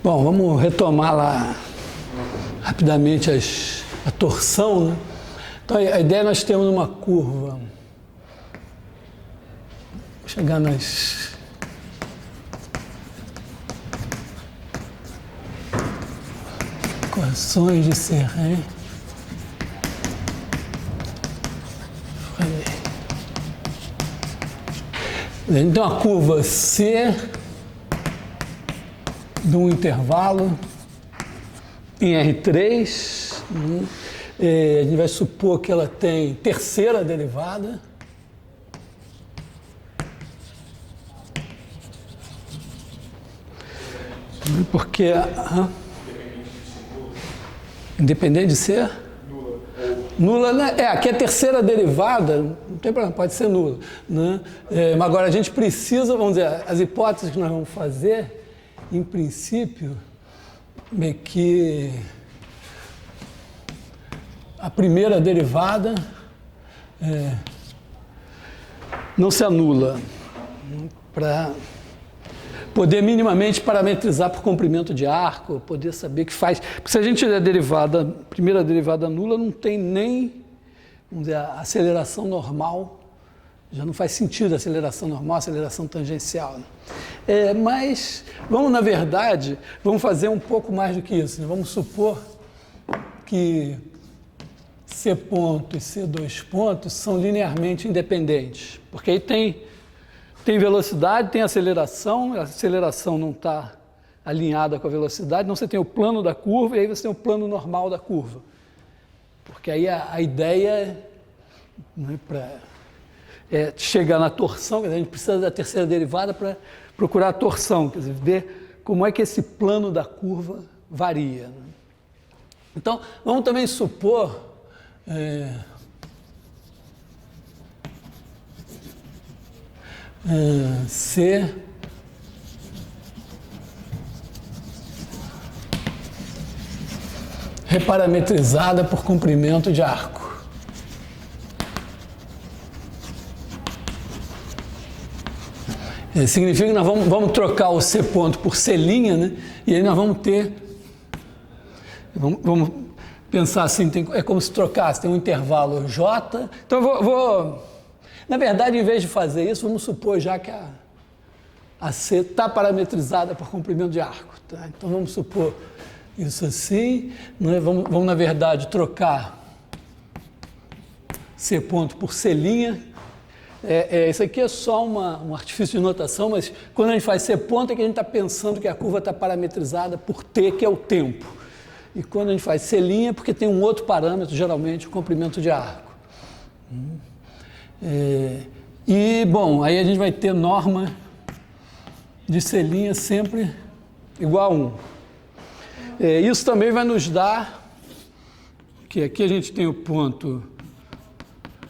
Bom, vamos retomar lá rapidamente a torção, né? Então, a ideia é nós temos uma curva, chegar nas equações de Serré. Então, a curva C de um intervalo em R3, a gente vai supor que ela tem terceira derivada. Porque independente de ser nula, né? Aqui a terceira derivada, não tem problema, pode ser nula, né? Mas agora a gente precisa, vamos dizer, as hipóteses que nós vamos fazer, em princípio, é que a primeira derivada não se anula, para poder minimamente parametrizar por comprimento de arco, poder saber o que faz. Porque se a gente tiver a primeira derivada nula, não tem nem, vamos dizer, a aceleração normal, já não faz sentido a aceleração normal, a aceleração tangencial, né? Mas vamos, na verdade, vamos fazer um pouco mais do que isso, né? Vamos supor que C ponto e C2 pontos são linearmente independentes, porque aí tem velocidade, tem aceleração, a aceleração não está alinhada com a velocidade, então você tem o plano da curva e aí você tem o plano normal da curva. Porque aí a ideia é chegar na torção, quer dizer, a gente precisa da terceira derivada para procurar a torção, quer dizer, ver como é que esse plano da curva varia, né? Então, vamos também supor C reparametrizada por comprimento de arco. Significa que nós vamos trocar o C ponto por C linha, né? E aí nós vamos ter, vamos pensar assim, é como se trocasse, tem um intervalo J. Então eu na verdade, em vez de fazer isso, vamos supor já que a C está parametrizada por comprimento de arco, tá? Então vamos supor isso assim, né? Vamos na verdade trocar C ponto por C linha. Isso aqui é só um artifício de notação, mas quando a gente faz C ponto é que a gente está pensando que a curva está parametrizada por T, que é o tempo. E quando a gente faz C' é porque tem um outro parâmetro, geralmente o comprimento de arco. E, bom, aí a gente vai ter norma de C' sempre igual a 1. Isso também vai nos dar que aqui a gente tem o ponto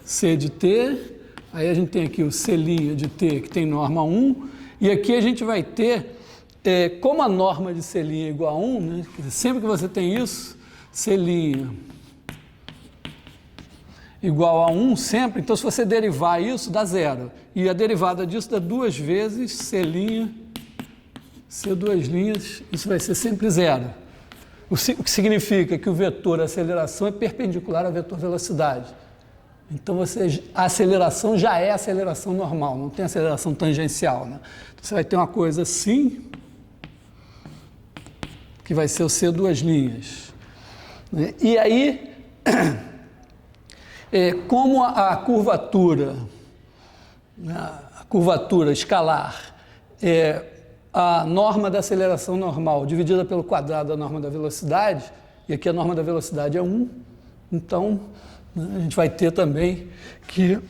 C de T, aí a gente tem aqui o C' de T, que tem norma 1, e aqui a gente vai ter, como a norma de C' é igual a 1, né? Quer dizer, sempre que você tem isso, C' igual a 1 sempre, então se você derivar isso, dá zero. E a derivada disso dá 2 vezes C', C2', isso vai ser sempre zero. O que significa que o vetor aceleração é perpendicular ao vetor velocidade. Então a aceleração já é aceleração normal, não tem aceleração tangencial, né? Então, você vai ter uma coisa assim, que vai ser o C2'. Né? E aí, como a curvatura escalar é a norma da aceleração normal dividida pelo quadrado da norma da velocidade, e aqui a norma da velocidade é 1, então a gente vai ter também que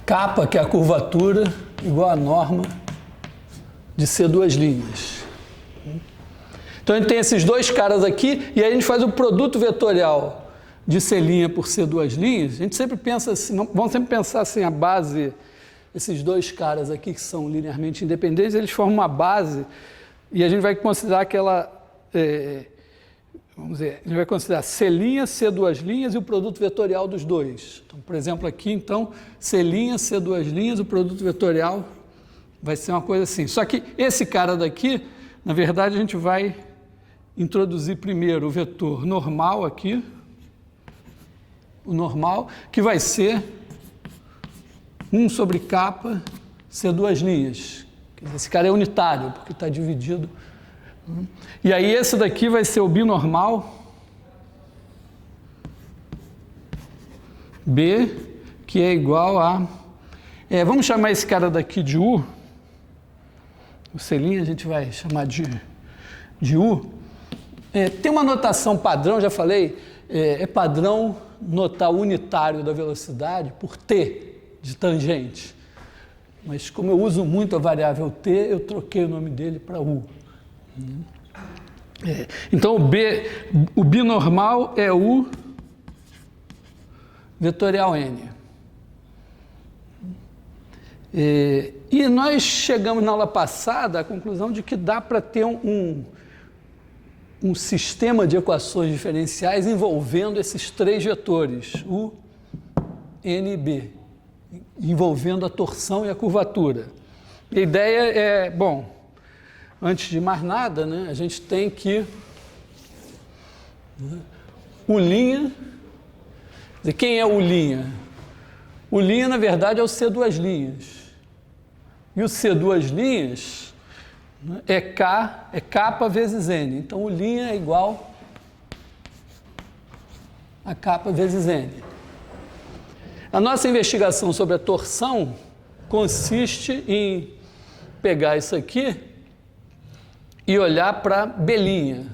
kappa, que é a curvatura, igual a norma de C2'. Então a gente tem esses dois caras aqui, e aí a gente faz o produto vetorial de C' por C2'. A gente sempre pensa assim, vamos sempre pensar assim, a base, esses dois caras aqui que são linearmente independentes, eles formam uma base, e a gente vai considerar que ela, vamos dizer, ele vai considerar C', C2' e o produto vetorial dos dois. Então, por exemplo, aqui, então, C', C2', o produto vetorial vai ser uma coisa assim. Só que esse cara daqui, na verdade, a gente vai introduzir primeiro o vetor normal aqui, o normal, que vai ser 1 sobre capa C2'. Esse cara é unitário, porque está dividido. E aí esse daqui vai ser o binormal B, que é igual a... vamos chamar esse cara daqui de U. O C' a gente vai chamar de U. Tem uma notação padrão, já falei, é padrão notar o unitário da velocidade por T de tangente. Mas como eu uso muito a variável T, eu troquei o nome dele para U. Então o binormal é U vetorial N. E nós chegamos na aula passada à conclusão de que dá para ter um sistema de equações diferenciais envolvendo esses três vetores, U, N e B, envolvendo a torção e a curvatura. A ideia é, bom, antes de mais nada, né, a gente tem que... U', quem é U'? U', na verdade, é o C2'. E o C2' é capa vezes N. Então, U' é igual a capa vezes N. A nossa investigação sobre a torção consiste em pegar isso aqui e olhar para B'.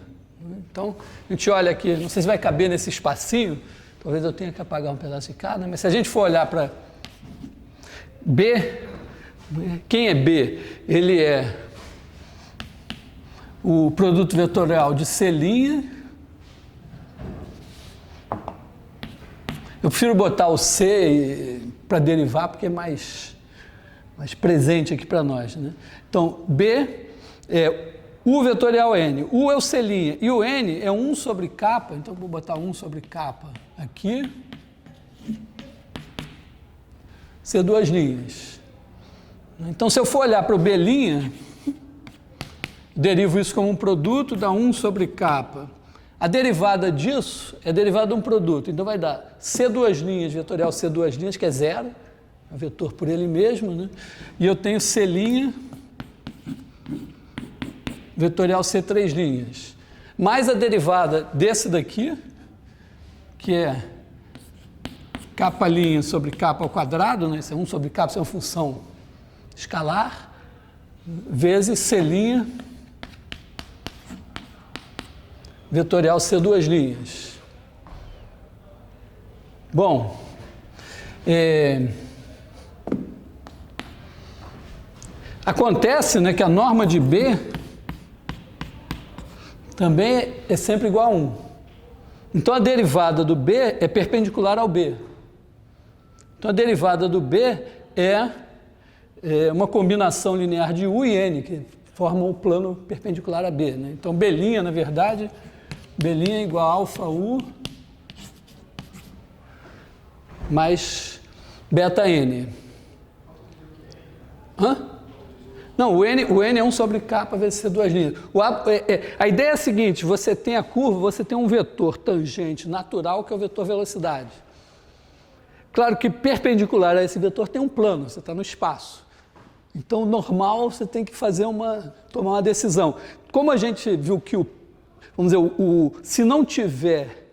Então, a gente olha aqui, não sei se vai caber nesse espacinho, talvez eu tenha que apagar um pedaço de cada, mas se a gente for olhar para B, quem é B? Ele é o produto vetorial de C'. Eu prefiro botar o C para derivar, porque é mais presente aqui para nós, né? Então, B é U vetorial N. U é o C'. E o N é 1 sobre capa, então vou botar 1 sobre capa aqui. C2'. Então, se eu for olhar para o B', derivo isso como um produto, dá 1 sobre capa. A derivada disso é a derivada de um produto. Então, vai dar C2', vetorial C2', que é 0, é um vetor por ele mesmo, né? E eu tenho C', vetorial C3'. Mais a derivada desse daqui, que é capa' sobre capa ao quadrado, né? Isso é 1 sobre capa, isso é uma função escalar, vezes C', vetorial C2'. Bom, acontece, né, que a norma de B também é sempre igual a 1. Então, a derivada do B é perpendicular ao B. Então, a derivada do B é uma combinação linear de U e N, que formam o plano perpendicular a B, né? Então, B', na verdade, B' é igual a alfa U mais beta N. Não, o N é 1 sobre capa vezes C2'. A ideia é a seguinte, você tem a curva, você tem um vetor tangente natural, que é o vetor velocidade. Claro que perpendicular a esse vetor tem um plano, você está no espaço. Então, normal, você tem que tomar uma decisão. Como a gente viu que vamos dizer, se não tiver,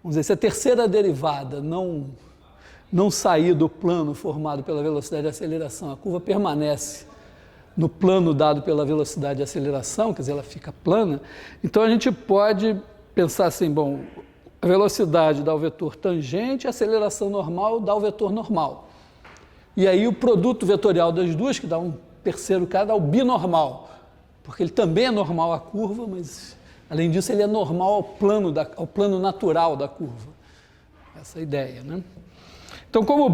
vamos dizer, se a terceira derivada não sair do plano formado pela velocidade de aceleração, a curva permanece no plano dado pela velocidade de aceleração, quer dizer, ela fica plana, então a gente pode pensar assim, bom, a velocidade dá o vetor tangente, a aceleração normal dá o vetor normal. E aí o produto vetorial das duas, que dá um terceiro cara, dá o binormal, porque ele também é normal à curva, mas além disso ele é normal ao plano natural da curva. Essa é a ideia, né? Então, como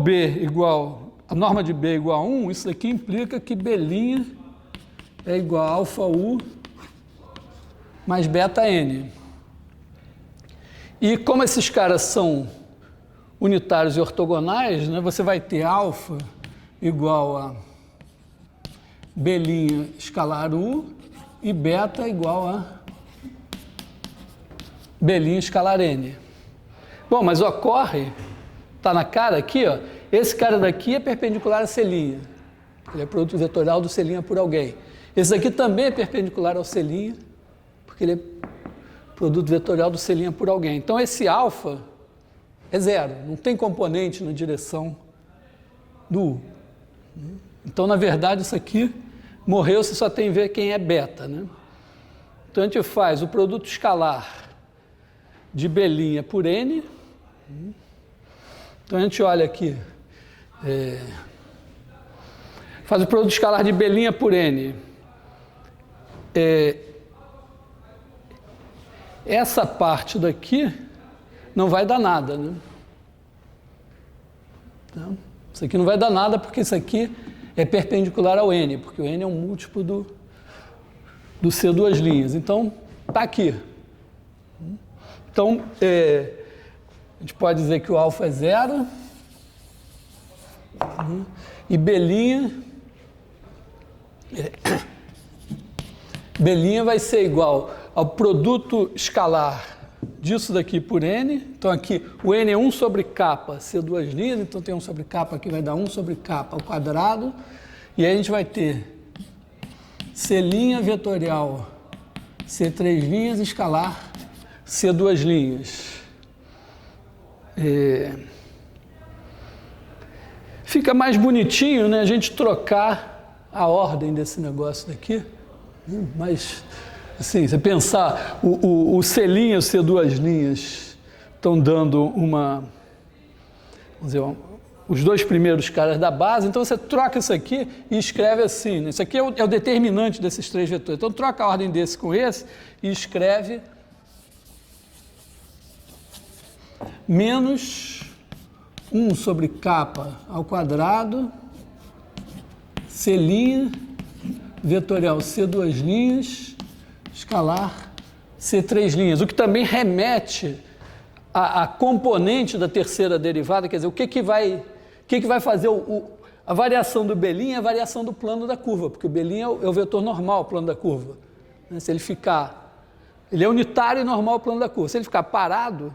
a norma de B é igual a 1, isso daqui implica que B' é igual a alfa U mais beta N. E como esses caras são unitários e ortogonais, né, você vai ter alfa igual a B' escalar U e beta igual a B' escalar N. Bom, mas ocorre, está na cara aqui, ó, esse cara daqui é perpendicular a C'. Ele é produto vetorial do C' por alguém. Esse aqui também é perpendicular ao C', porque ele é produto vetorial do C' por alguém. Então, esse alfa é zero, não tem componente na direção do U. Então, na verdade, isso aqui morreu, você só tem que ver quem é beta, né? Então, a gente faz o produto escalar de B' por N. Então, a gente olha aqui, faz o produto escalar de B' por N. Essa parte daqui não vai dar nada, né? Então, isso aqui não vai dar nada porque isso aqui é perpendicular ao N, porque o N é um múltiplo do C duas linhas. Então, está aqui. Então, a gente pode dizer que o alfa é zero e B' vai ser igual ao produto escalar disso daqui por N. Então, aqui o N é 1 sobre kappa, C duas linhas, então tem 1 sobre kappa aqui, vai dar 1 sobre kappa ao quadrado. E aí a gente vai ter C' vetorial C três linhas escalar C duas linhas. Fica mais bonitinho, né, a gente trocar a ordem desse negócio daqui, mas assim, você pensar, o C' e o C duas linhas estão dando uma, vamos dizer, os dois primeiros caras da base, então você troca isso aqui e escreve assim, né? Isso aqui é o determinante desses três vetores, então troca a ordem desse com esse e escreve menos 1 sobre kappa ao quadrado, C' vetorial C duas linhas, escalar C três linhas, o que também remete a componente da terceira derivada, quer dizer, o que vai fazer a variação do B' é a variação do plano da curva, porque o B' é o vetor normal, o plano da curva. Se ele ficar, ele é unitário e normal o plano da curva. Se ele ficar parado,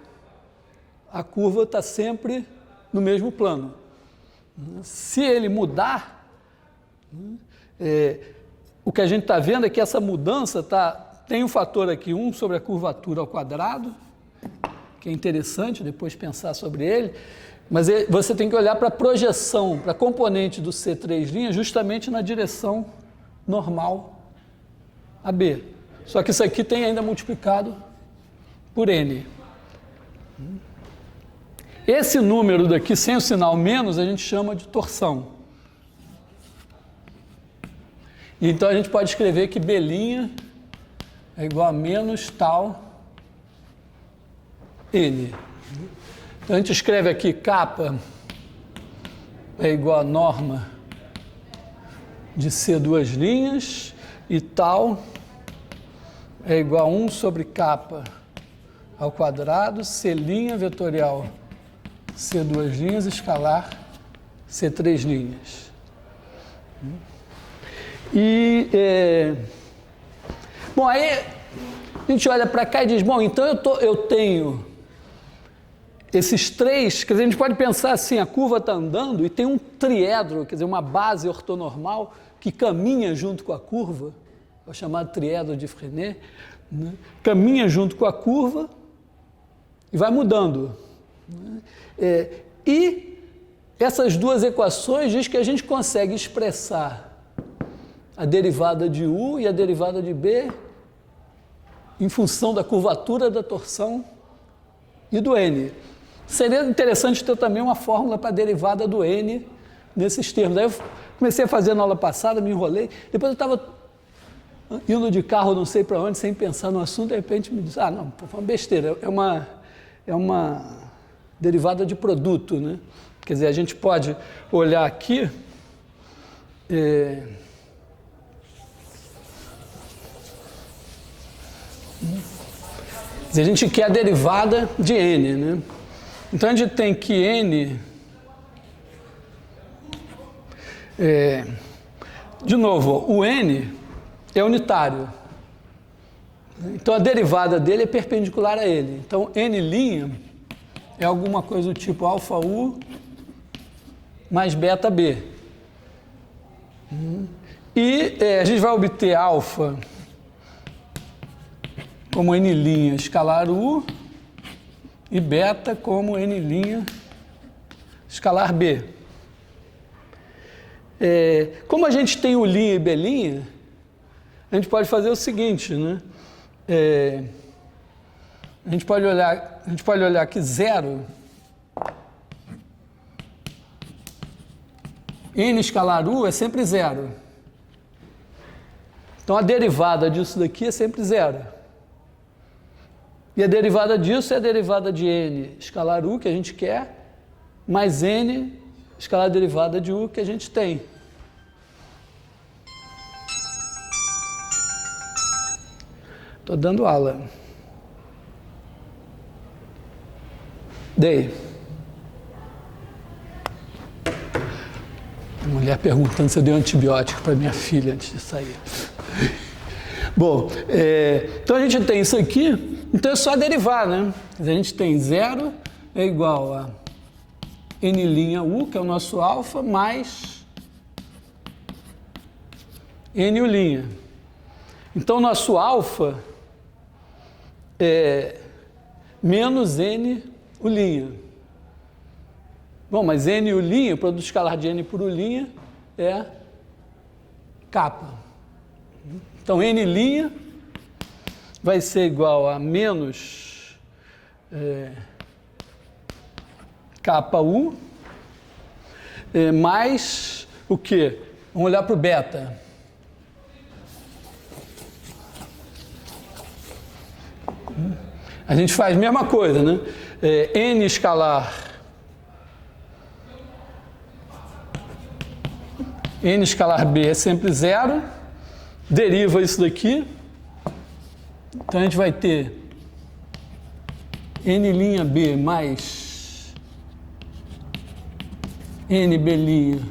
a curva está sempre no mesmo plano. Se ele mudar, o que a gente está vendo é que essa mudança tem um fator aqui, 1 sobre a curvatura ao quadrado, que é interessante depois pensar sobre ele, mas você tem que olhar para a projeção, para a componente do C três linhas, justamente na direção normal AB. Só que isso aqui tem ainda multiplicado por N. Esse número daqui, sem o sinal menos, a gente chama de torção. Então, a gente pode escrever que B' é igual a menos tal N. Então, a gente escreve aqui kappa é igual a norma de C duas linhas e tal é igual a 1 sobre kappa ao quadrado, C' vetorial C duas linhas escalar C três linhas. Bom, aí a gente olha para cá e diz, bom, então eu tenho esses três, quer dizer, a gente pode pensar assim, a curva está andando e tem um triedro, quer dizer, uma base ortonormal que caminha junto com a curva, é o chamado triedro de Frenet, né? Caminha junto com a curva e vai mudando. E essas duas equações diz que a gente consegue expressar a derivada de U e a derivada de B em função da curvatura da torção e do N. Seria interessante ter também uma fórmula para a derivada do N nesses termos. Aí eu comecei a fazer na aula passada, me enrolei, depois eu estava indo de carro não sei para onde, sem pensar no assunto, de repente me disse, não, foi uma besteira, é uma derivada de produto, né? Quer dizer, a gente pode olhar aqui, A gente quer a derivada de n, né? Então a gente tem que n... de novo, o n é unitário. Então a derivada dele é perpendicular a ele. Então n' é alguma coisa do tipo alfa u mais beta b. E a gente vai obter alfa como n' escalar u e beta como n' escalar b. Como a gente tem u' e b', a gente pode fazer o seguinte, né? A gente pode olhar que 0, n escalar u é sempre 0. Então a derivada disso daqui é sempre 0. E a derivada disso é a derivada de n escalar u, que a gente quer, mais n escalar a derivada de u que a gente tem. Estou dando aula. Dei. A mulher perguntando se eu dei um antibiótico para minha filha antes de sair. Bom, então a gente tem isso aqui, então é só derivar, né? A gente tem 0 é igual a n', que é o nosso alfa, mais n'. Então, nosso alfa é menos n'. Bom, mas n u', o produto escalar de n por u' é kappa. Então, n' vai ser igual a menos kappa u mais o quê? Vamos olhar para o beta. A gente faz a mesma coisa, né? N escalar B é sempre 0, deriva isso daqui, então a gente vai ter N'B mais NB'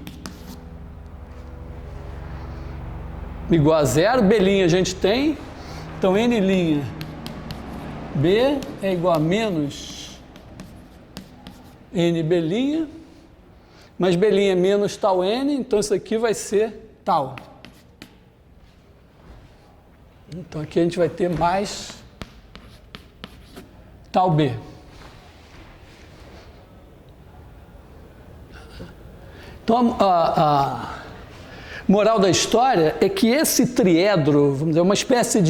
igual a 0, B' a gente tem, então N' B é igual a menos NB', mas B' é menos tal N, então isso aqui vai ser tal. Então aqui a gente vai ter mais tal B. Então a moral da história é que esse triedro, vamos dizer, uma espécie a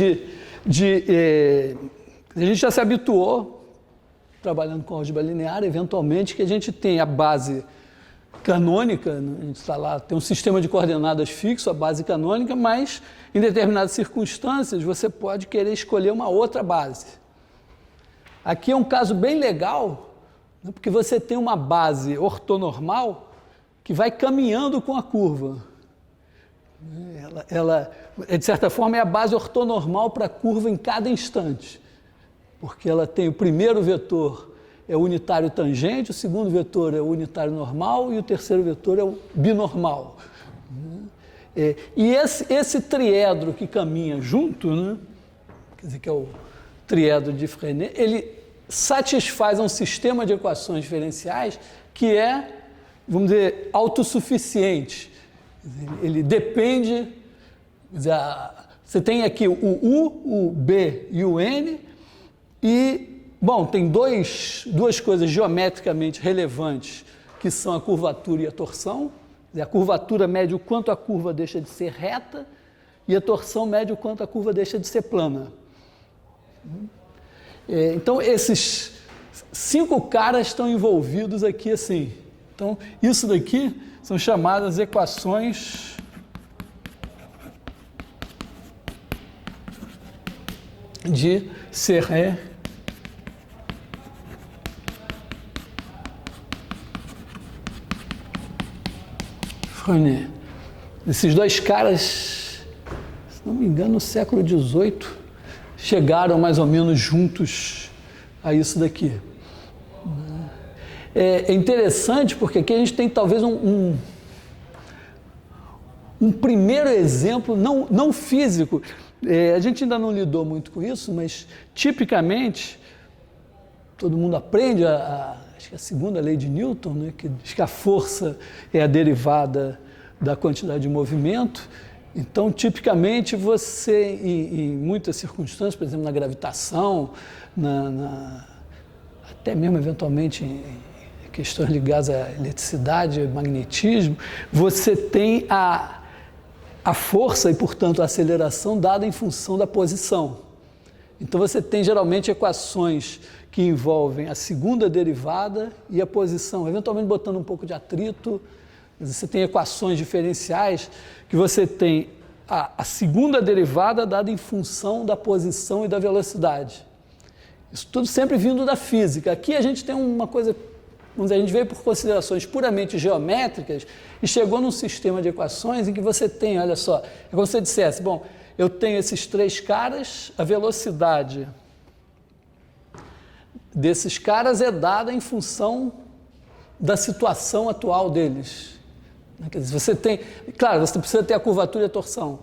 gente já se habituou, trabalhando com álgebra linear, eventualmente, que a gente tem a base canônica, né? A gente está lá, tem um sistema de coordenadas fixo, a base canônica, mas em determinadas circunstâncias você pode querer escolher uma outra base. Aqui é um caso bem legal, né? Porque você tem uma base ortonormal que vai caminhando com a curva. Ela, de certa forma, é a base ortonormal para a curva em cada instante. Porque ela tem o primeiro vetor é o unitário tangente, o segundo vetor é o unitário normal e o terceiro vetor é o binormal. E esse triedro que caminha junto, né, quer dizer que é o triedro de Frenet, ele satisfaz um sistema de equações diferenciais que é, vamos dizer, autossuficiente. Ele depende, quer dizer, você tem aqui o U, o B e o N, e, bom, tem duas coisas geometricamente relevantes, que são a curvatura e a torção. A curvatura mede o quanto a curva deixa de ser reta, e a torção mede o quanto a curva deixa de ser plana. Então, esses 5 caras estão envolvidos aqui assim. Então, isso daqui são chamadas equações de Serret. Frenet. Esses dois caras, se não me engano, no século XVIII, chegaram mais ou menos juntos a isso daqui. É interessante porque aqui a gente tem talvez um primeiro exemplo, não físico. A gente ainda não lidou muito com isso, mas tipicamente todo mundo aprende acho que a segunda lei de Newton, né, que diz que a força é a derivada da quantidade de movimento. Então, tipicamente, você, em muitas circunstâncias, por exemplo, na gravitação, até mesmo, eventualmente, em questões ligadas à eletricidade, magnetismo, você tem a força e, portanto, a aceleração dada em função da posição. Então, você tem, geralmente, equações que envolvem a segunda derivada e a posição, eventualmente botando um pouco de atrito. Você tem equações diferenciais que você tem a segunda derivada dada em função da posição e da velocidade. Isso tudo sempre vindo da física. Aqui a gente tem uma coisa, vamos dizer, a gente veio por considerações puramente geométricas e chegou num sistema de equações em que você tem, olha só, é como se você dissesse, bom, eu tenho esses três caras, a velocidade desses caras é dada em função da situação atual deles. Quer dizer, você tem, claro, você precisa ter a curvatura e a torção.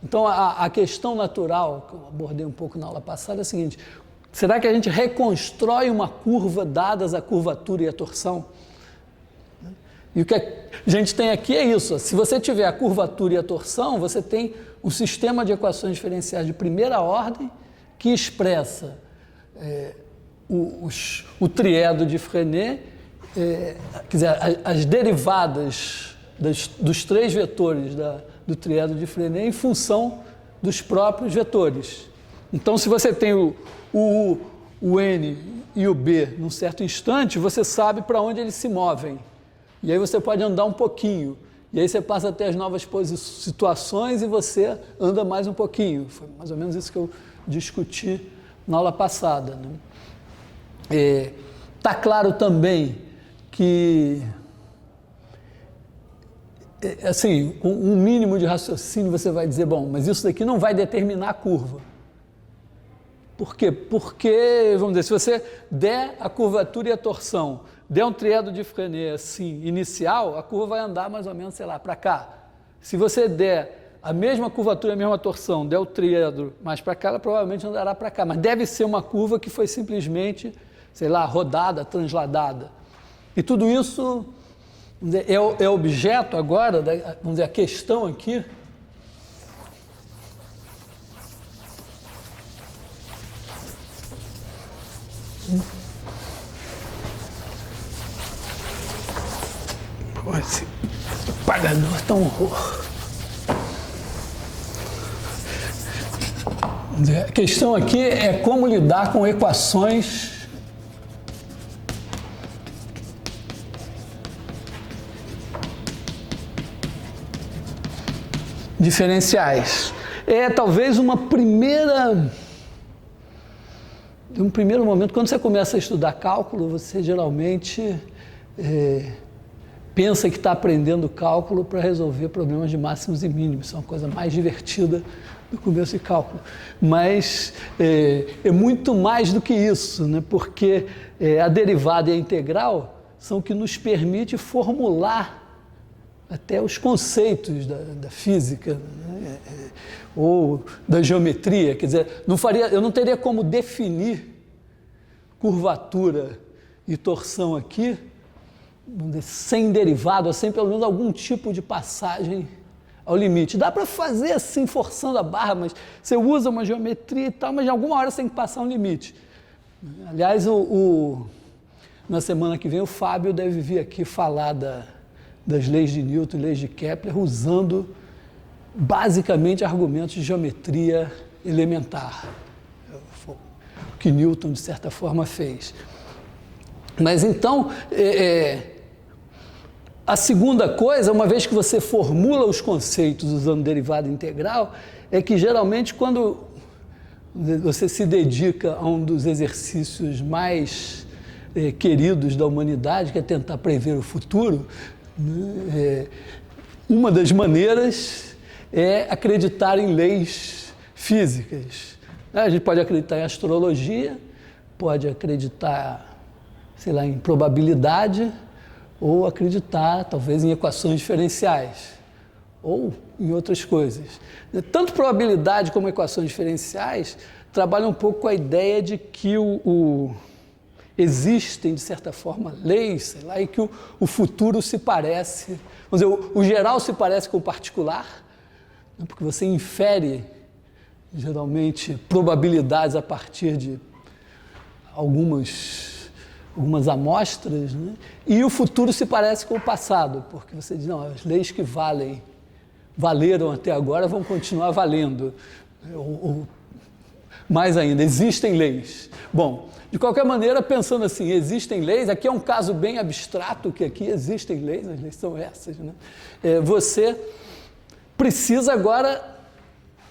Então, a questão natural, que eu abordei um pouco na aula passada, é a seguinte: será que a gente reconstrói uma curva dadas a curvatura e a torção? E o que a gente tem aqui é isso. Se você tiver a curvatura e a torção, você tem um sistema de equações diferenciais de primeira ordem que expressa o triedro de Frenet, quer dizer, as derivadas dos três vetores do triedro de Frenet em função dos próprios vetores. Então, se você tem o N e o B num certo instante, você sabe para onde eles se movem. E aí você pode andar um pouquinho. E aí você passa até as novas situações e você anda mais um pouquinho. Foi mais ou menos isso que eu discuti na aula passada, né? Está claro também que, assim, com um mínimo de raciocínio você vai dizer, bom, mas isso daqui não vai determinar a curva. Por quê? Porque, vamos dizer, se você der a curvatura e a torção, der um triedro de Frenet assim, inicial, a curva vai andar mais ou menos, sei lá, para cá. Se você der a mesma curvatura e a mesma torção, der o triedro mais para cá, ela provavelmente andará para cá. Mas deve ser uma curva que foi simplesmente, sei lá, rodada, transladada. E tudo isso, vamos dizer, é objeto agora, vamos dizer, a questão aqui, esse apagador está um horror. A questão aqui é como lidar com equações diferenciais. Talvez um primeiro momento, quando você começa a estudar cálculo, você geralmente pensa que está aprendendo cálculo para resolver problemas de máximos e mínimos. Isso é uma coisa mais divertida do começo de cálculo. Mas é muito mais do que isso, né? Porque a derivada e a integral são o que nos permite formular até os conceitos da física, né? Ou da geometria. Quer dizer, eu não teria como definir curvatura e torção aqui sem derivada, ou sem pelo menos algum tipo de passagem ao limite. Dá para fazer assim, forçando a barra, mas você usa uma geometria e tal, mas em alguma hora você tem que passar um limite. Aliás, na semana que vem o Fábio deve vir aqui falar das leis de Newton e leis de Kepler, usando basicamente argumentos de geometria elementar, o que Newton, de certa forma, fez. Mas então, a segunda coisa, uma vez que você formula os conceitos usando derivada integral, é que geralmente quando você se dedica a um dos exercícios mais queridos da humanidade, que é tentar prever o futuro, uma das maneiras é acreditar em leis físicas. A gente pode acreditar em astrologia, pode acreditar, sei lá, em probabilidade, ou acreditar, talvez, em equações diferenciais, ou em outras coisas. Tanto probabilidade como equações diferenciais trabalham um pouco com a ideia de que existem, de certa forma, leis, sei lá, e que o futuro se parece, vamos dizer, o geral se parece com o particular, né, porque você infere, geralmente, probabilidades a partir de algumas amostras, né, e o futuro se parece com o passado, porque você diz, não, as leis que valeram até agora vão continuar valendo, ou mais ainda, existem leis. Bom, de qualquer maneira, pensando assim, existem leis, aqui é um caso bem abstrato, que aqui existem leis, as leis são essas, né? Você precisa agora,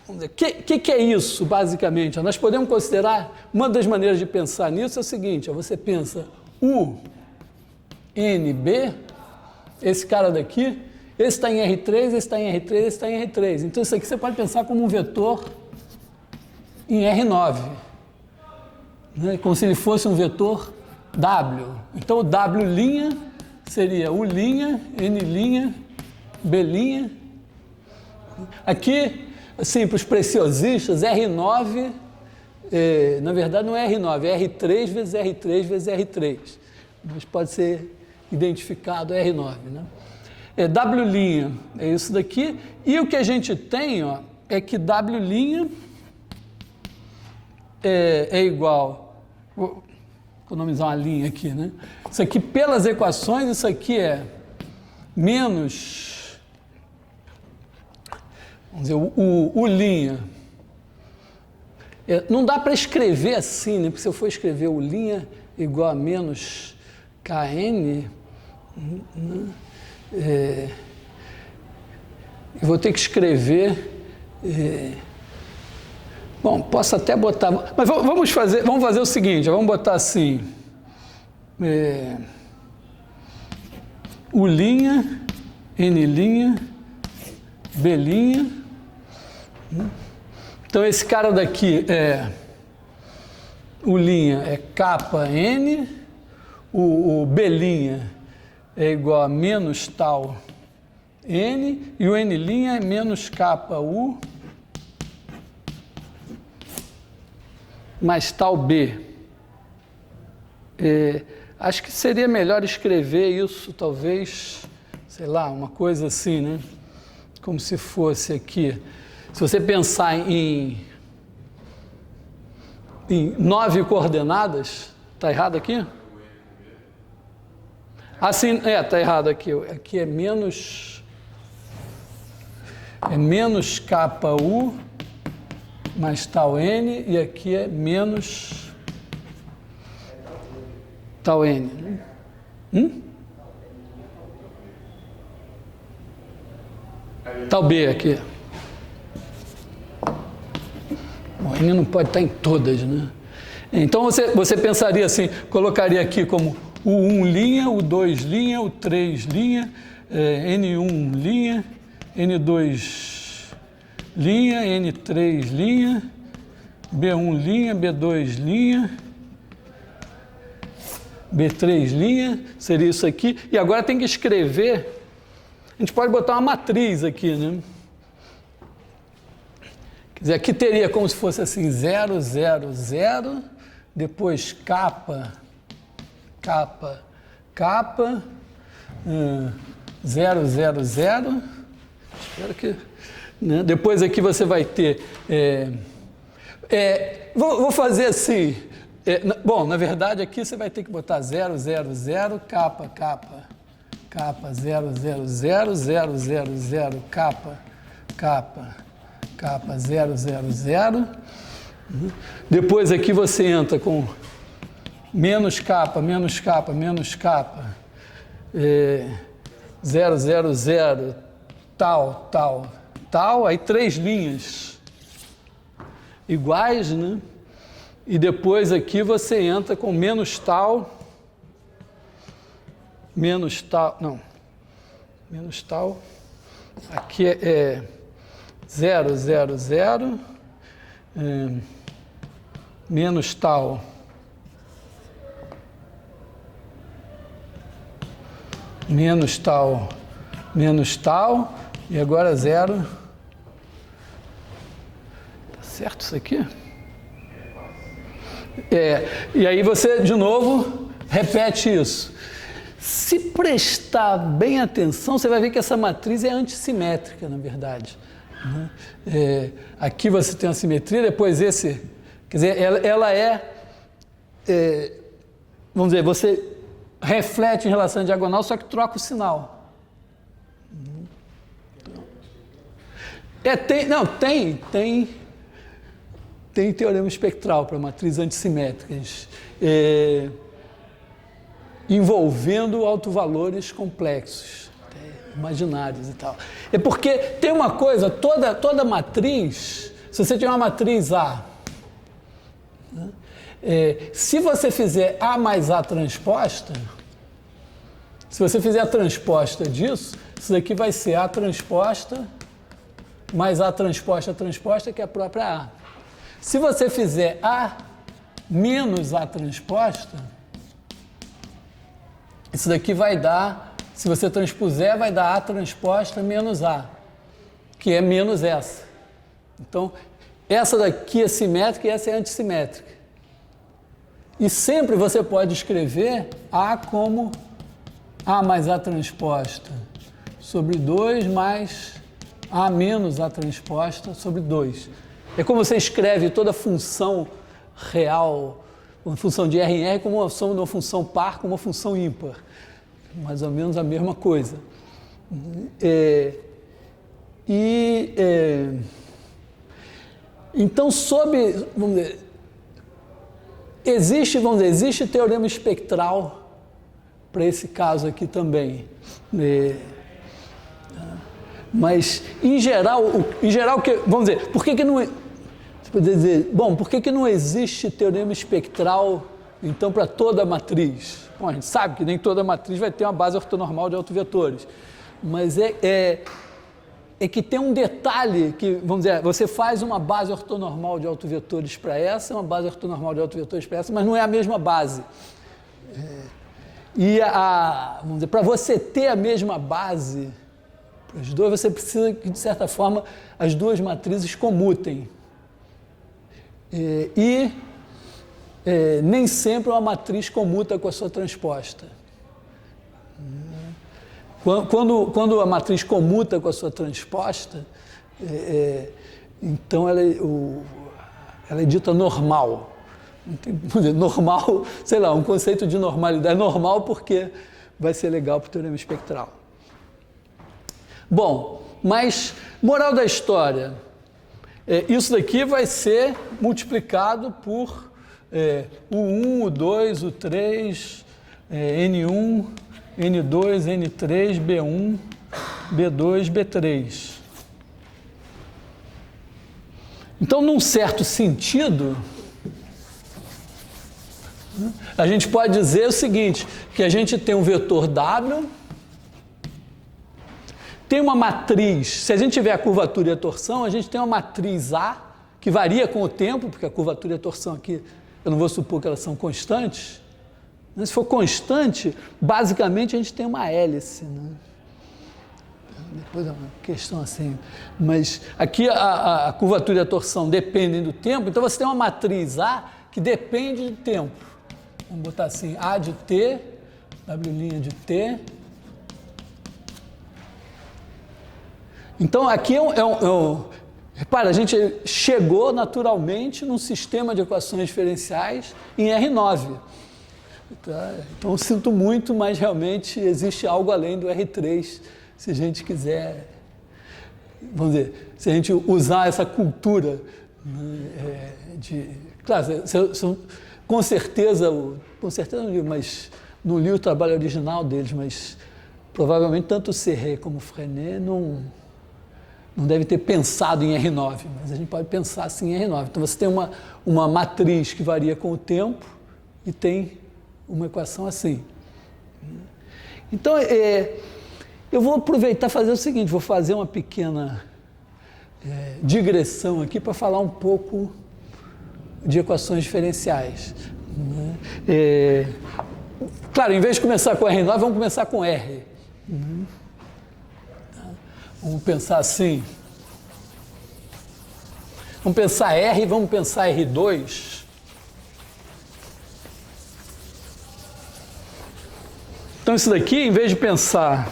vamos dizer, que é isso, basicamente? Nós podemos considerar, uma das maneiras de pensar nisso é o seguinte, você pensa U, N, B, esse cara daqui, esse está em R3, esse está em R3, esse está em R3. Então isso aqui você pode pensar como um vetor em R9. Né, como se ele fosse um vetor W. Então, o W' seria U', N', B'. Aqui, assim, para os preciosistas, R9, na verdade não é R9, é R3 vezes R3 vezes R3. Mas pode ser identificado R9. Né? W' é isso daqui. E o que a gente tem, ó, é que W' é igual, vou economizar uma linha aqui, né? Isso aqui, pelas equações, isso aqui é menos, vamos dizer, o linha. Não dá para escrever assim, né? Porque se eu for escrever o linha igual a menos Kn, eu vou ter que escrever... Bom, posso até botar... Mas vamos fazer o seguinte, vamos botar assim... U', N', B'. Então, esse cara daqui o' é Kn, o B' é igual a menos tal N, e o N' é menos Ku mais tal B. Acho que seria melhor escrever isso, talvez, sei lá, uma coisa assim, né? Como se fosse aqui. Se você pensar em 9 coordenadas, está errado aqui? Assim, está errado aqui. Aqui é menos Ku mais tal N, e aqui é menos tal N. Tal B aqui. Bom, N não pode estar em todas, né? Então você pensaria assim, colocaria aqui como o 1', o 2', o 3', N1', N2', N3', B1', B2', B3', seria isso aqui. E agora tem que escrever, a gente pode botar uma matriz aqui, né? Quer dizer, aqui teria como se fosse assim, 0, 0, 0, depois capa, 0, 0, 0, espero que... Né? Depois aqui você vai ter... vou fazer assim... bom, na verdade aqui você vai ter que botar 0, 0, 0, capa, 0, 0, 0, 0, 0, 0, capa, 0, 0, 0. Depois aqui você entra com menos capa, 0, 0, 0, tal, aí 3 linhas iguais, né? E depois aqui você entra com menos tal, aqui é 0, 0, 0, menos tal, menos tal, menos tal, e agora zero. Tá certo isso aqui? E aí você, de novo, repete isso. Se prestar bem atenção, você vai ver que essa matriz é antissimétrica, na verdade. Aqui você tem uma simetria, depois esse... Quer dizer, ela vamos dizer, você reflete em relação à diagonal, só que troca o sinal. Tem teorema espectral para matrizes antissimétricas, envolvendo autovalores complexos, imaginários e tal. É porque tem uma coisa, toda matriz, se você tiver uma matriz A, se você fizer A mais A transposta, se você fizer a transposta disso, isso daqui vai ser A transposta mais A transposta, que é a própria A. Se você fizer A menos A transposta, isso daqui vai dar, se você transpuser, vai dar A transposta menos A, que é menos essa. Então, essa daqui é simétrica e essa é antissimétrica. E sempre você pode escrever A como A mais A transposta sobre 2 mais A menos A transposta sobre 2. É como você escreve toda função real, uma função de R em R, como uma função par, como uma função ímpar. Mais ou menos a mesma coisa. Então, vamos dizer, existe teorema espectral para esse caso aqui também. Mas, em geral, vamos dizer, por que não... Você poderia dizer, por que não existe teorema espectral, então, para toda a matriz? Bom, a gente sabe que nem toda matriz vai ter uma base ortonormal de autovetores, mas é que tem um detalhe que, vamos dizer, você faz uma base ortonormal de autovetores para essa, uma base ortonormal de autovetores para essa, mas não é a mesma base. Vamos dizer, para você ter a mesma base para os dois, você precisa que, de certa forma, as duas matrizes comutem. Nem sempre uma matriz comuta com a sua transposta. Quando a matriz comuta com a sua transposta, então ela é dita normal. Normal, sei lá, um conceito de normalidade. Normal porque vai ser legal para o teorema espectral. Bom, mas moral da história, isso daqui vai ser multiplicado por o 1, o 2, o 3, N1, N2, N3, B1, B2, B3. Então, num certo sentido, a gente pode dizer o seguinte, que a gente tem um vetor W, tem uma matriz, se a gente tiver a curvatura e a torção, a gente tem uma matriz A, que varia com o tempo, porque a curvatura e a torção aqui, eu não vou supor que elas são constantes, mas se for constante, basicamente a gente tem uma hélice, né? Depois é uma questão assim, mas aqui a curvatura e a torção dependem do tempo, então você tem uma matriz A que depende do tempo. Vamos botar assim, A de T, W' de T. Então, aqui repara, a gente chegou naturalmente num sistema de equações diferenciais em R9. Tá? Então, sinto muito, mas realmente existe algo além do R3, se a gente quiser, vamos dizer, se a gente usar essa cultura, né, claro, com certeza não li, mas não li o trabalho original deles, mas provavelmente tanto o Serré como o Freinet não deve ter pensado em R9, mas a gente pode pensar assim em R9. Então, você tem uma matriz que varia com o tempo e tem uma equação assim. Então, eu vou aproveitar e fazer o seguinte, vou fazer uma pequena digressão aqui para falar um pouco de equações diferenciais. Claro, em vez de começar com R9, vamos começar com R. Vamos pensar assim. Vamos pensar R e vamos pensar R2. Então, isso daqui, em vez de pensar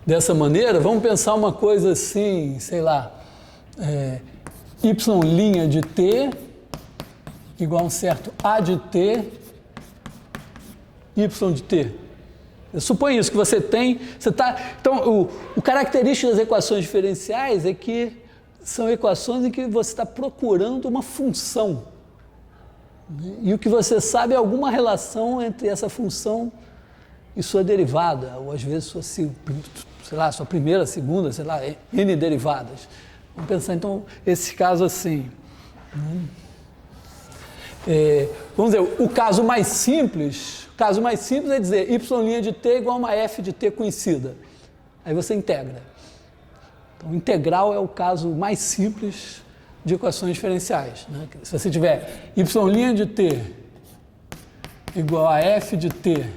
dessa maneira, vamos pensar uma coisa assim, sei lá, y' de t igual a um certo a de t, y de t. Eu suponho isso, que você tem... Então, o característico das equações diferenciais é que são equações em que você está procurando uma função. E o que você sabe é alguma relação entre essa função e sua derivada, ou às vezes sua primeira, segunda, sei lá, n derivadas. Vamos pensar, então, esse caso assim. Vamos dizer, o caso mais simples é dizer y' de t igual a uma f de t conhecida. Aí você integra. Então, integral é o caso mais simples de equações diferenciais. Né? Se você tiver y' de t igual a f de t,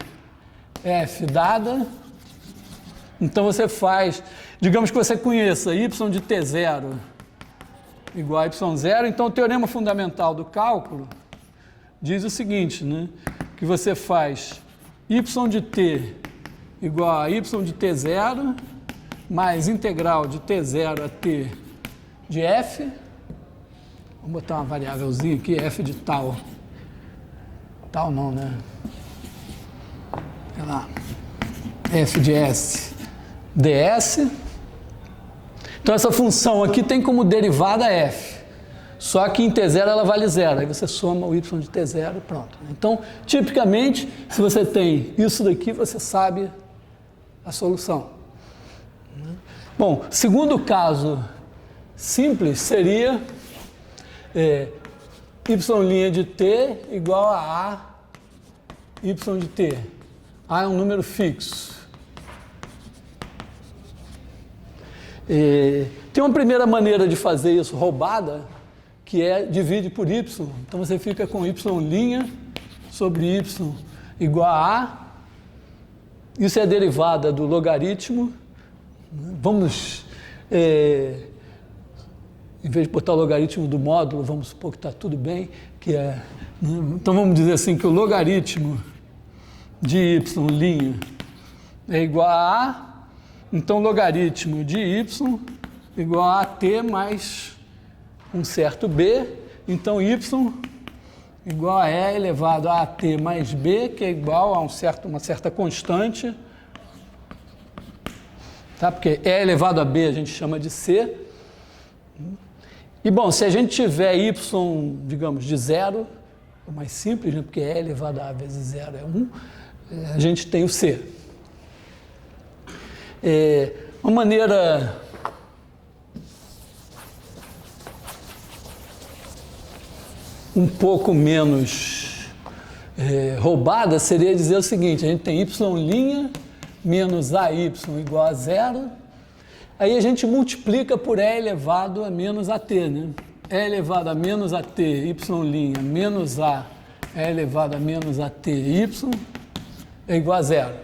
f dada, então você faz, digamos que você conheça y de t0 igual a y0, então o teorema fundamental do cálculo diz o seguinte, né? Que você faz y de t igual a y de t0 mais integral de t0 a t de f. Vamos botar uma variávelzinha aqui, f de tal. Tal não, né? Sei lá. F de s ds. Então essa função aqui tem como derivada f. Só que em t0 ela vale zero. Aí você soma o y de t0 e pronto. Então, tipicamente, se você tem isso daqui, você sabe a solução. Bom, segundo caso simples seria y' de t igual a y de t. A é um número fixo. Tem uma primeira maneira de fazer isso roubada, que é divide por y. Então você fica com y' sobre y igual a A. Isso é a derivada do logaritmo. Vamos, em vez de botar o logaritmo do módulo, vamos supor que está tudo bem, então vamos dizer assim que o logaritmo de y' é igual a A, então o logaritmo de y igual a t mais um certo b, então y igual a e elevado a t mais b, que é igual a uma certa constante, tá? Porque e elevado a b a gente chama de c. E bom, se a gente tiver y, digamos, de zero, é mais simples, né? Porque e elevado a a vezes zero é 1, a gente tem o c. Uma maneira um pouco menos roubada seria dizer o seguinte: a gente tem y' menos AY igual a zero, aí a gente multiplica por E elevado a menos AT, né? E elevado a menos AT, y' menos A, E elevado a menos AT, y é igual a zero.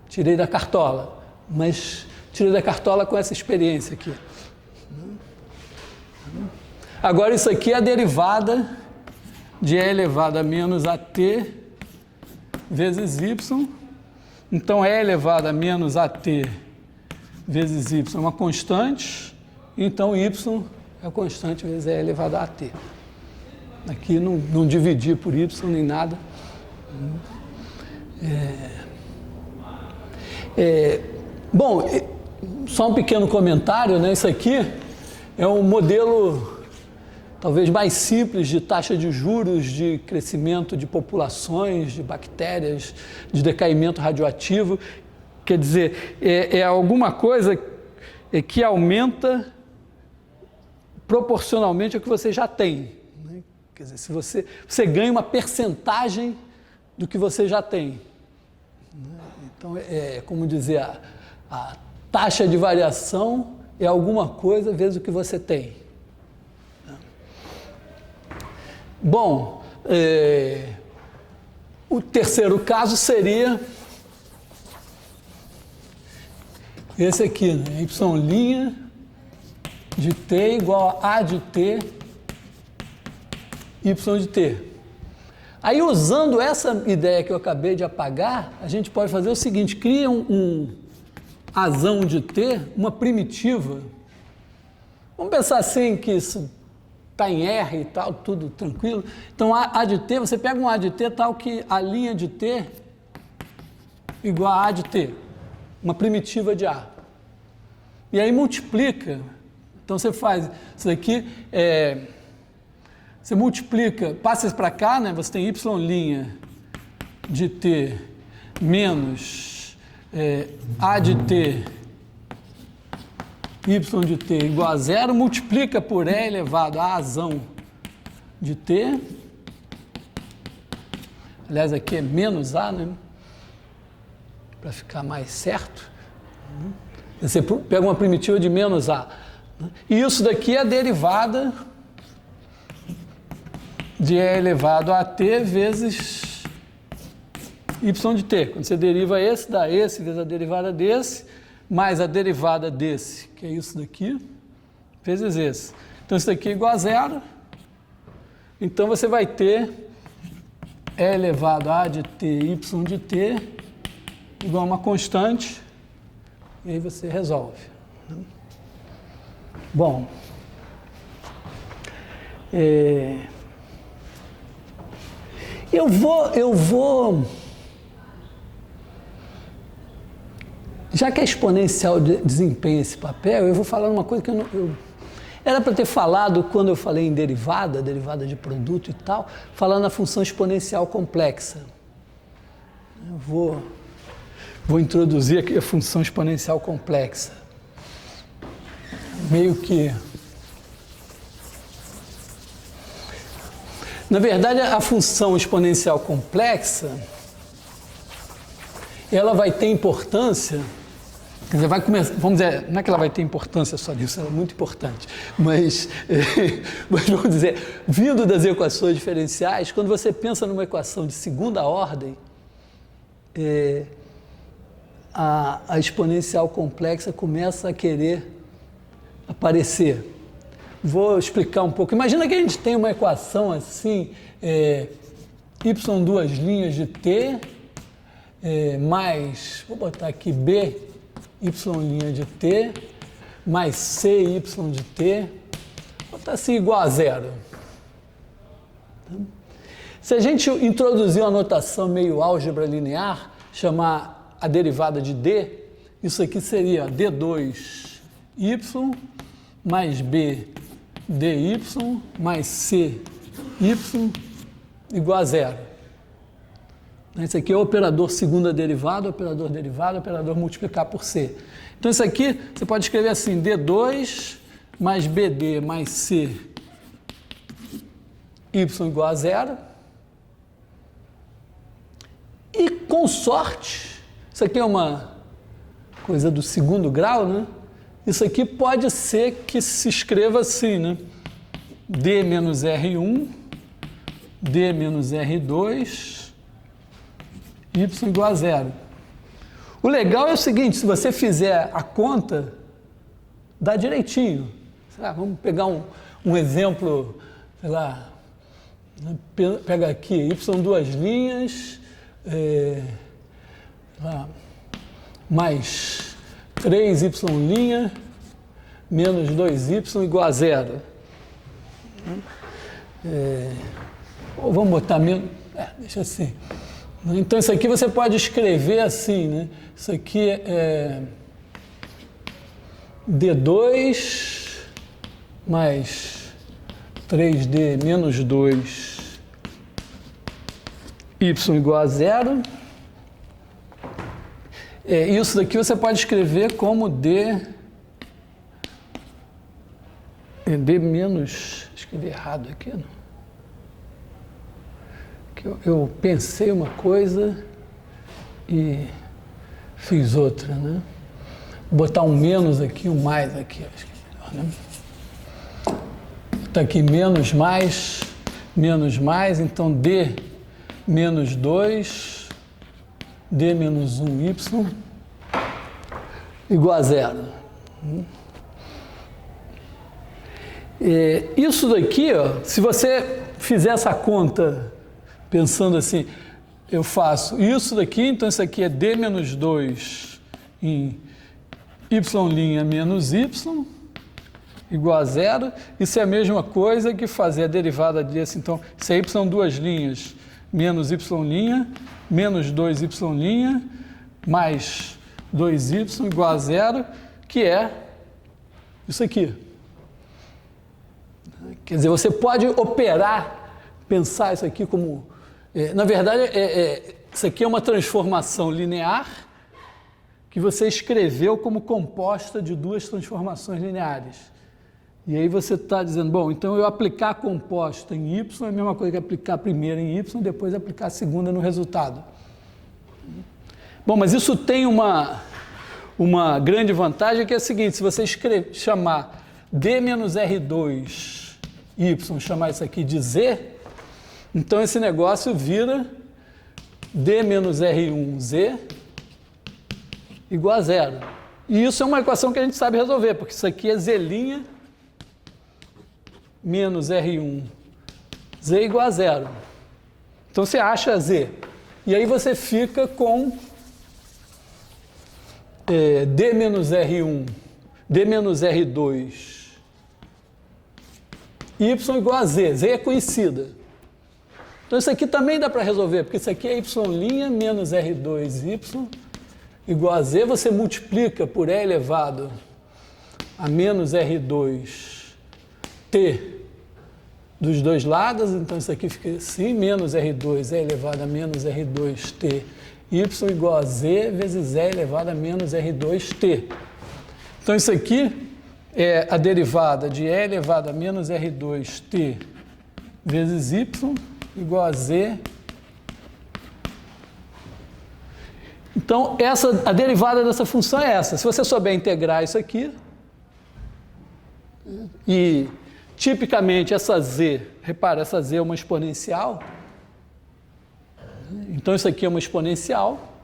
Tirei da cartola, mas tirei da cartola com essa experiência aqui. Agora isso aqui é a derivada de E elevado a menos AT vezes Y. Então, E elevado a menos AT vezes Y é uma constante. Então, Y é a constante vezes E elevado a AT. Aqui não dividi por Y nem nada. Bom, só um pequeno comentário, né? Isso aqui é um modelo talvez mais simples de taxa de juros, de crescimento de populações, de bactérias, de decaimento radioativo. Quer dizer, é alguma coisa que aumenta proporcionalmente ao que você já tem, né? Quer dizer, se você ganha uma percentagem do que você já tem. Então, como dizer, a taxa de variação é alguma coisa vezes o que você tem. Bom, o terceiro caso seria esse aqui, né? Y' de t igual a de t, y de t. Aí, usando essa ideia que eu acabei de apagar, a gente pode fazer o seguinte, cria um azão de t, uma primitiva. Vamos pensar assim que isso está em R e tal, tudo tranquilo. Então, A de t, você pega um A de t tal que a linha de t igual a de t, uma primitiva de A. E aí multiplica. Então, você faz isso daqui, você multiplica, passa isso para cá, né? Você tem y' de t menos A de t, y de t igual a zero, multiplica por E elevado a azão de t. Aliás, aqui é menos A, né? Para ficar mais certo. Você pega uma primitiva de menos A. E isso daqui é a derivada de E elevado a t vezes y de t. Quando você deriva esse, dá esse vezes a derivada desse, mais a derivada desse, que é isso daqui, vezes esse. Então, isso daqui é igual a zero. Então, você vai ter E elevado a de t, y de t, igual a uma constante, e aí você resolve. Bom, eu vou, já que a exponencial desempenha esse papel, eu vou falar uma coisa que era para ter falado quando eu falei em derivada de produto e tal, falando na função exponencial complexa. Eu vou introduzir aqui a função exponencial complexa. Meio que... Na verdade, a função exponencial complexa, ela vai ter importância, quer dizer, vai começar, vamos dizer, não é que ela vai ter importância só nisso, ela é muito importante, mas vamos dizer, vindo das equações diferenciais, quando você pensa numa equação de segunda ordem, a exponencial complexa começa a querer aparecer. Vou explicar um pouco. Imagina que a gente tem uma equação assim, y duas linhas de t, mais, vou botar aqui b, y' de t, mais c, y de t, vou botar assim igual a zero. Se a gente introduzir uma notação meio álgebra linear, chamar a derivada de d, isso aqui seria d2y mais b dy mais c y igual a zero. Esse aqui é o operador segunda derivada, operador multiplicar por c. Então, isso aqui você pode escrever assim, d2 mais bd mais c y igual a zero. E, com sorte, isso aqui é uma coisa do segundo grau, né? Isso aqui pode ser que se escreva assim, né? D menos R1, D menos R2, Y igual a zero. O legal é o seguinte, se você fizer a conta, dá direitinho. Sei lá, vamos pegar um exemplo, sei lá, pega aqui, Y duas linhas, mais 3y' menos 2y igual a zero. Ou vamos botar menos... deixa assim. Então, isso aqui você pode escrever assim, né? Isso aqui é D2 mais 3D menos 2 y igual a zero. Isso daqui você pode escrever como D menos... Escrevi errado aqui, não? Que eu pensei uma coisa e fiz outra, né? Vou botar um menos aqui, um mais aqui, acho que é melhor, né? Botar aqui menos, então D menos 2, D menos 1y igual a zero. Isso daqui, ó, se você fizer essa conta pensando assim, eu faço isso daqui, então isso aqui é D menos 2 em y' menos y igual a zero. Isso é a mesma coisa que fazer a derivada disso. Então, isso é y duas linhas menos y', menos 2y' mais 2y igual a zero, que é isso aqui. Quer dizer, você pode operar, pensar isso aqui como... na verdade, isso aqui é uma transformação linear que você escreveu como composta de duas transformações lineares. E aí você está dizendo, bom, então eu aplicar a composta em y é a mesma coisa que aplicar a primeira em y e depois aplicar a segunda no resultado. Bom, mas isso tem uma grande vantagem, que é a seguinte: se você chamar D menos R2 y, chamar isso aqui de Z, então esse negócio vira D menos R1 Z igual a zero. E isso é uma equação que a gente sabe resolver, porque isso aqui é Z' menos R1 Z igual a zero. Então você acha Z. E aí você fica com D menos R1, D menos R2 y igual a Z. Z é conhecida. Então isso aqui também dá para resolver, porque isso aqui é y' menos R2y igual a Z. Você multiplica por E elevado a menos R2t dos dois lados. Então isso aqui fica assim, menos R2 E elevado a menos R2t y igual a Z vezes E elevado a menos R2t. Então isso aqui é a derivada de E elevado a menos R2t vezes y igual a Z. Então, a derivada dessa função é essa. Se você souber integrar isso aqui, e tipicamente essa Z, repara, essa Z é uma exponencial, então isso aqui é uma exponencial,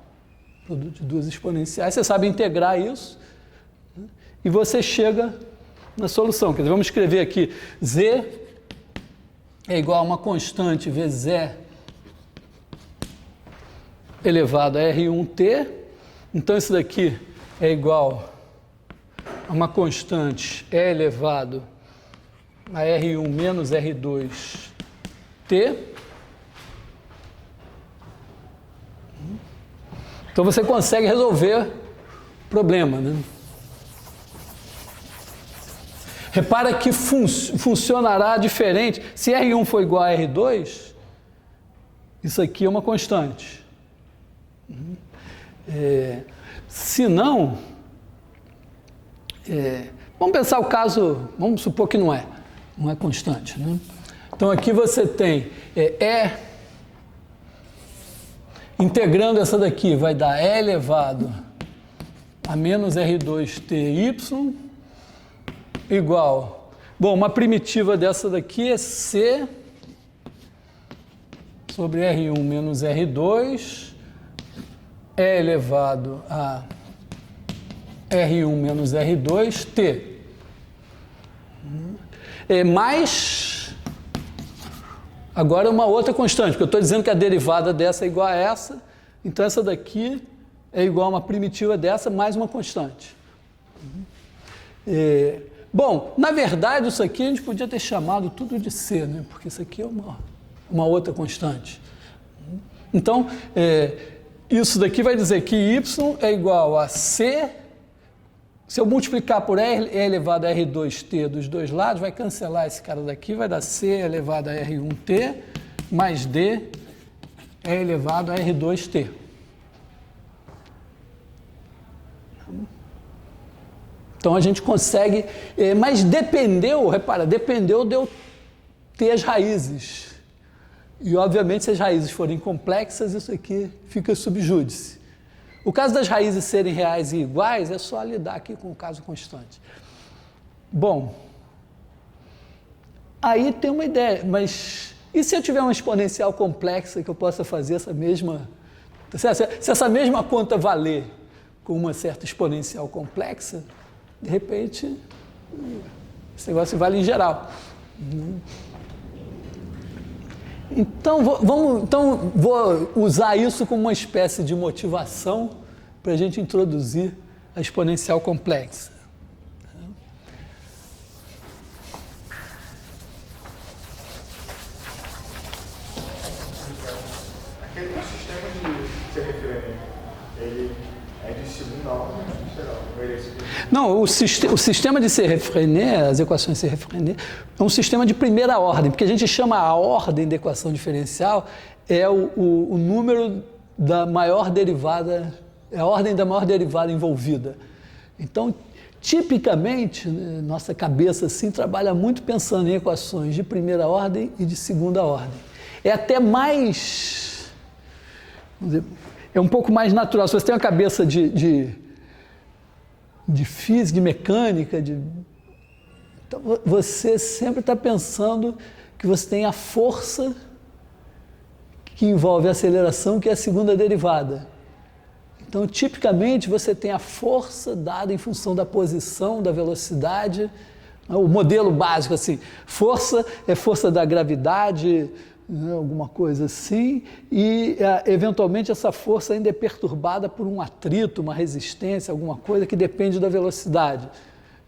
produto de duas exponenciais, você sabe integrar isso, e você chega na solução. Quer dizer, vamos escrever aqui, Z é igual a uma constante vezes E elevado a R1t, então isso daqui é igual a uma constante E elevado a R1 menos R2t. Então você consegue resolver o problema, né? Repara que funcionará diferente. Se R1 for igual a R2, isso aqui é uma constante. Se não, vamos pensar o caso, vamos supor que não é constante, né? Então aqui você tem integrando essa daqui, vai dar E elevado a menos R2ty igual, bom, uma primitiva dessa daqui é C sobre R1 menos R2 E elevado a R1 menos R2t. Mais, agora uma outra constante, porque eu estou dizendo que a derivada dessa é igual a essa, então essa daqui é igual a uma primitiva dessa mais uma constante. Bom, na verdade isso aqui a gente podia ter chamado tudo de C, né? Porque isso aqui é uma outra constante. Então, isso daqui vai dizer que y é igual a C, se eu multiplicar por E elevado a R2t dos dois lados, vai cancelar esse cara daqui, vai dar C elevado a R1t mais D elevado a R2t. Então a gente consegue, mas dependeu de eu ter as raízes. E obviamente se as raízes forem complexas, isso aqui fica subjúdice. O caso das raízes serem reais e iguais é só lidar aqui com o caso constante. Bom, aí tem uma ideia, mas e se eu tiver uma exponencial complexa que eu possa fazer essa mesma... Se essa mesma conta valer com uma certa exponencial complexa, de repente, esse negócio vale em geral. Então, vou usar isso como uma espécie de motivação para a gente introduzir a exponencial complexa. Aquele sistema de ser referente, ele é de segunda ordem ou de geral? Não, o sistema de Serre-Frenet, as equações de Serre-Frenet, é um sistema de primeira ordem, porque a gente chama a ordem da equação diferencial é o número da maior derivada, é a ordem da maior derivada envolvida. Então, tipicamente, né, nossa cabeça assim trabalha muito pensando em equações de primeira ordem e de segunda ordem. É até mais, vamos dizer, é um pouco mais natural. Se você tem uma cabeça de física, de mecânica, então você sempre está pensando que você tem a força que envolve a aceleração, que é a segunda derivada. Então, tipicamente, você tem a força dada em função da posição, da velocidade. O modelo básico, assim, força é força da gravidade, né, alguma coisa assim, e eventualmente essa força ainda é perturbada por um atrito, uma resistência, alguma coisa que depende da velocidade.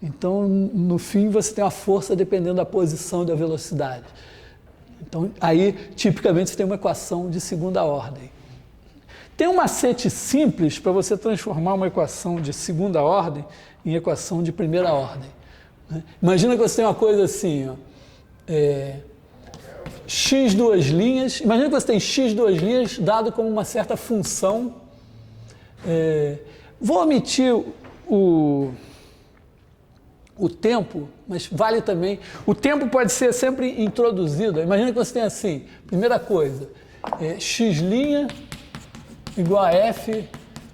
Então, no fim, você tem uma força dependendo da posição e da velocidade. Então, aí, tipicamente, você tem uma equação de segunda ordem. Tem um macete simples para você transformar uma equação de segunda ordem em equação de primeira ordem. Né? Imagina que você tem uma coisa assim, ó, x duas linhas, imagina que você tem x duas linhas dado como uma certa função. Vou omitir o tempo, mas vale também. O tempo pode ser sempre introduzido. Imagina que você tem assim, primeira coisa, x' igual a f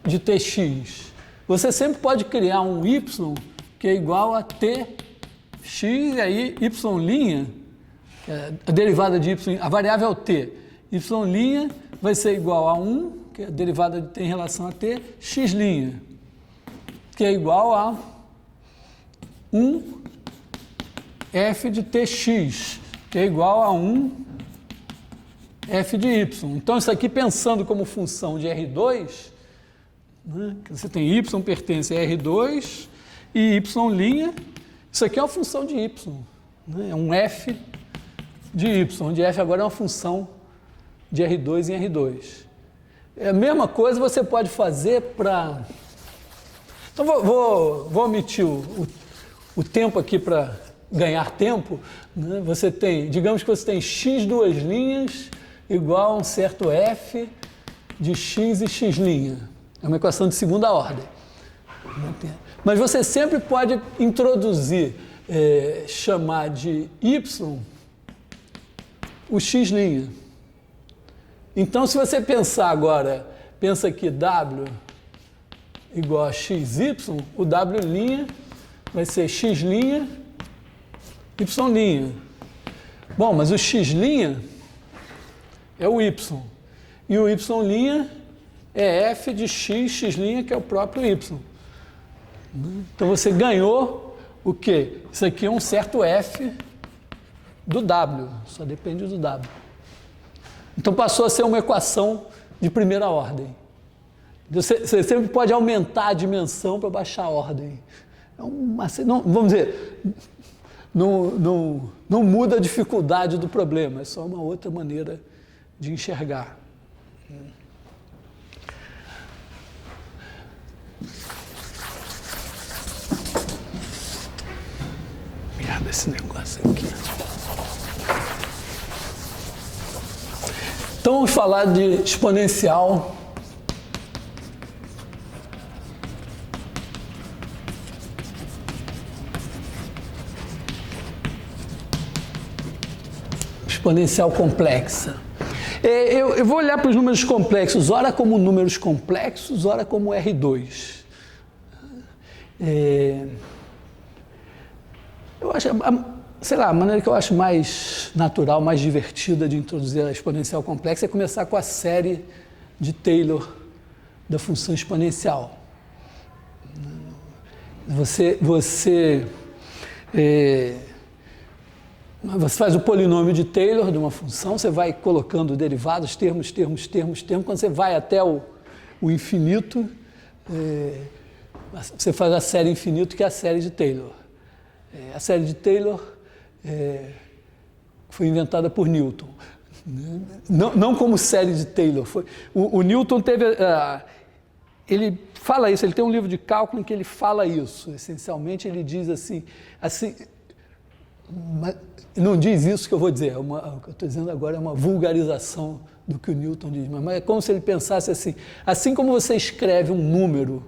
de tx. Você sempre pode criar um y que é igual a tx, e aí y', a derivada de y, a variável é o t, y' vai ser igual a 1, que a derivada de t em relação a t, x', que é igual a 1 f de tx, que é igual a 1 f de y. Então, isso aqui pensando como função de R2, né, que você tem y pertence a R2 e y', isso aqui é uma função de y, né, é um f de y, onde f agora é uma função de R2 em R2. É a mesma coisa você pode fazer para... Então, vou omitir o tempo aqui para ganhar tempo. Né? Você tem, digamos que você tem x duas linhas igual a um certo f de x e x'. É uma equação de segunda ordem. Mas você sempre pode introduzir, chamar de y o x'. Então, se você pensar agora, pensa que w igual a xy, o w' vai ser x', y'. Bom, mas o x' é o y. E o y' é f de x, x', que é o próprio y. Então você ganhou o quê? Isso aqui é um certo f do w, só depende do w. Então passou a ser uma equação de primeira ordem. Você sempre pode aumentar a dimensão para baixar a ordem. Vamos dizer, não muda a dificuldade do problema, é só uma outra maneira de enxergar. Merda, esse negócio aqui. Então vamos falar de exponencial. Exponencial complexa. Eu vou olhar para os números complexos, ora como números complexos, ora como R2. Eu acho, sei lá, a maneira que eu acho mais natural, mais divertida de introduzir a exponencial complexa é começar com a série de Taylor da função exponencial. Você faz o polinômio de Taylor de uma função, você vai colocando derivados, termos. Quando você vai até o infinito, você faz a série infinito, que é a série de Taylor. A série de Taylor foi inventada por Newton. Não como série de Taylor. O Newton teve... ele fala isso, ele tem um livro de cálculo em que ele fala isso. Essencialmente, ele diz assim não diz isso que eu vou dizer, o que eu estou dizendo agora é uma vulgarização do que o Newton diz, mas é como se ele pensasse assim como você escreve um número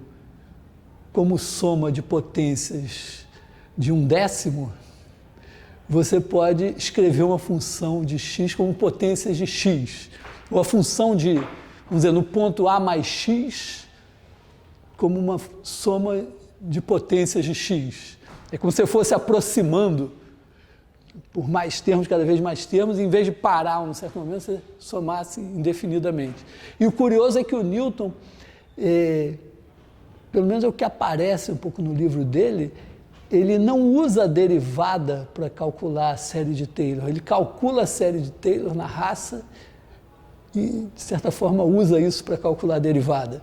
como soma de potências de 1/10, você pode escrever uma função de x como potências de x, ou a função de, vamos dizer, no ponto A mais x, como uma soma de potências de x. É como se você fosse aproximando por mais termos, cada vez mais termos, e em vez de parar em um certo momento, você somasse indefinidamente. E o curioso é que o Newton, pelo menos é o que aparece um pouco no livro dele, ele não usa a derivada para calcular a série de Taylor, ele calcula a série de Taylor na raça e, de certa forma, usa isso para calcular a derivada.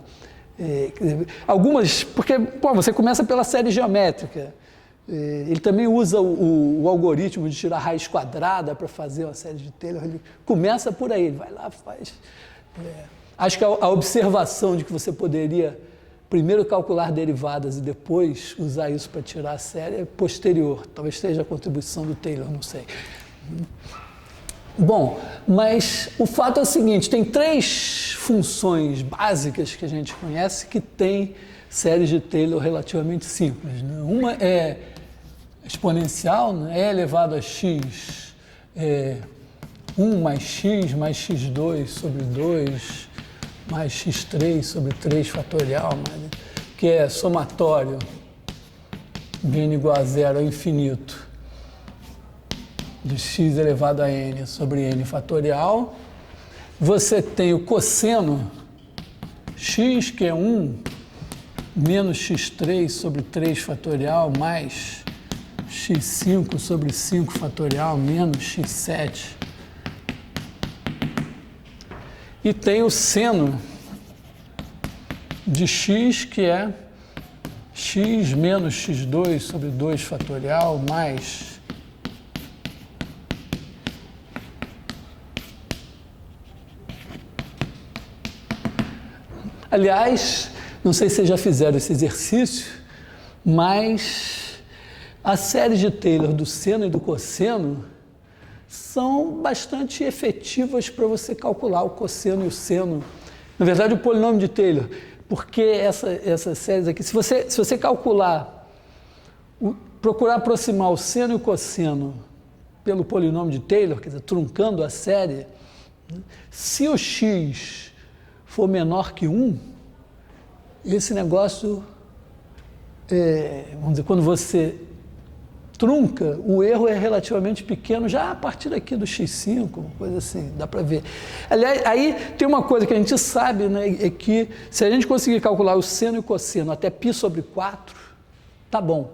Porque você começa pela série geométrica, ele também usa o algoritmo de tirar raiz quadrada para fazer uma série de Taylor, ele começa por aí, ele vai lá, faz... Acho que a observação de que você poderia primeiro calcular derivadas e depois usar isso para tirar a série é posterior, talvez seja a contribuição do Taylor, não sei. Bom, mas o fato é o seguinte, tem 3 funções básicas que a gente conhece que têm séries de Taylor relativamente simples, né? Uma é exponencial, né? E elevado a x, 1 mais x2 sobre 2, mais x3 sobre 3 fatorial, que é somatório de n igual a 0 ao infinito de x elevado a n sobre n fatorial. Você tem o cosseno x, que é 1, menos x3 sobre 3 fatorial, mais x5 sobre 5 fatorial, menos x7. E tem o seno de x, que é x menos x2 sobre 2 fatorial, mais aliás, não sei se vocês já fizeram esse exercício, mas a série de Taylor do seno e do cosseno são bastante efetivas para você calcular o cosseno e o seno. Na verdade, o polinômio de Taylor, porque essas séries aqui, se você calcular, procurar aproximar o seno e o cosseno pelo polinômio de Taylor, quer dizer, truncando a série, se o x for menor que 1, esse negócio, vamos dizer, quando você trunca, o erro é relativamente pequeno, já a partir aqui do x5, uma coisa assim, dá para ver. Aliás, aí tem uma coisa que a gente sabe, né, é que se a gente conseguir calcular o seno e o cosseno até π sobre 4, tá bom.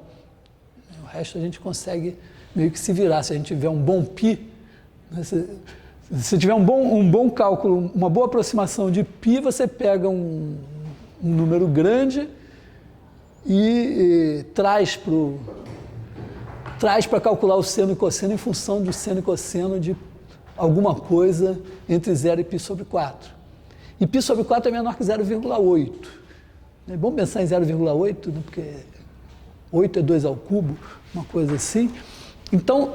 O resto a gente consegue meio que se virar, se a gente tiver um bom π, né, se tiver um bom cálculo, uma boa aproximação de π, você pega um número grande e traz para calcular o seno e cosseno em função do seno e cosseno de alguma coisa entre 0 e π sobre 4. E π sobre 4 é menor que 0,8. É bom pensar em 0,8, né, porque 8 é 2 ao cubo, uma coisa assim. Então,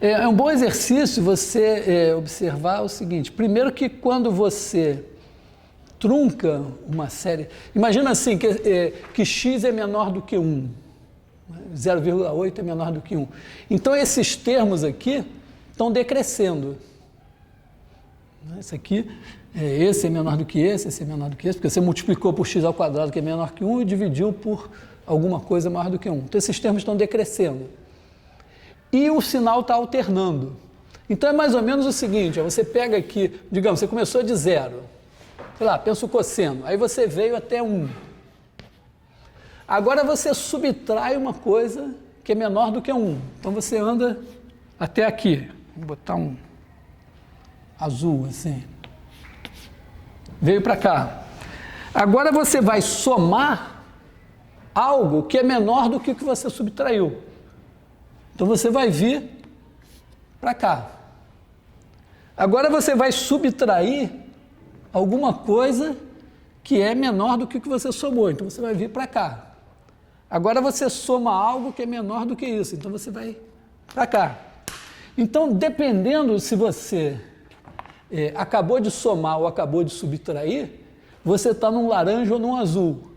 é um bom exercício você observar o seguinte. Primeiro que quando você trunca uma série... Imagina assim, que x é menor do que 1. 0,8 é menor do que 1. Então, esses termos aqui estão decrescendo. Esse aqui, esse é menor do que esse é menor do que esse, porque você multiplicou por x ao quadrado, que é menor que 1, e dividiu por alguma coisa maior do que 1. Então, esses termos estão decrescendo. E o sinal está alternando. Então, é mais ou menos o seguinte, ó, você pega aqui, digamos, você começou de 0. Sei lá, pensa o cosseno. Aí você veio até 1. Agora você subtrai uma coisa que é menor do que 1. Então, você anda até aqui. Vou botar um azul, assim. Veio para cá. Agora você vai somar algo que é menor do que o que você subtraiu. Então você vai vir para cá. Agora você vai subtrair alguma coisa que é menor do que o que você somou. Então você vai vir para cá. Agora você soma algo que é menor do que isso. Então você vai para cá. Então, dependendo se você acabou de somar ou acabou de subtrair, você está num laranja ou num azul.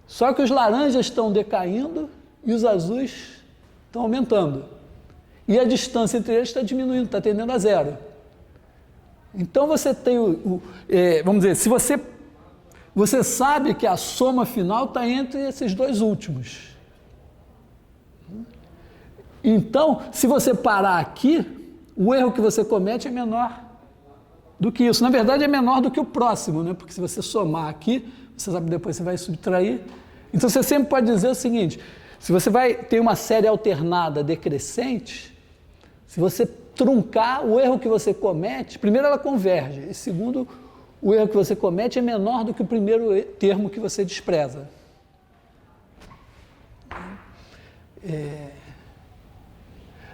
Só que os laranjas estão decaindo e os azuis estão aumentando. E a distância entre eles está diminuindo, está tendendo a zero. Então você tem vamos dizer, se você sabe que a soma final está entre esses dois últimos. Então, se você parar aqui, o erro que você comete é menor do que isso. Na verdade, é menor do que o próximo, né? Porque se você somar aqui, você sabe que depois você vai subtrair. Então, você sempre pode dizer o seguinte, se você vai ter uma série alternada decrescente, se você truncar o erro que você comete, primeiro ela converge, e segundo, o erro que você comete é menor do que o primeiro termo que você despreza.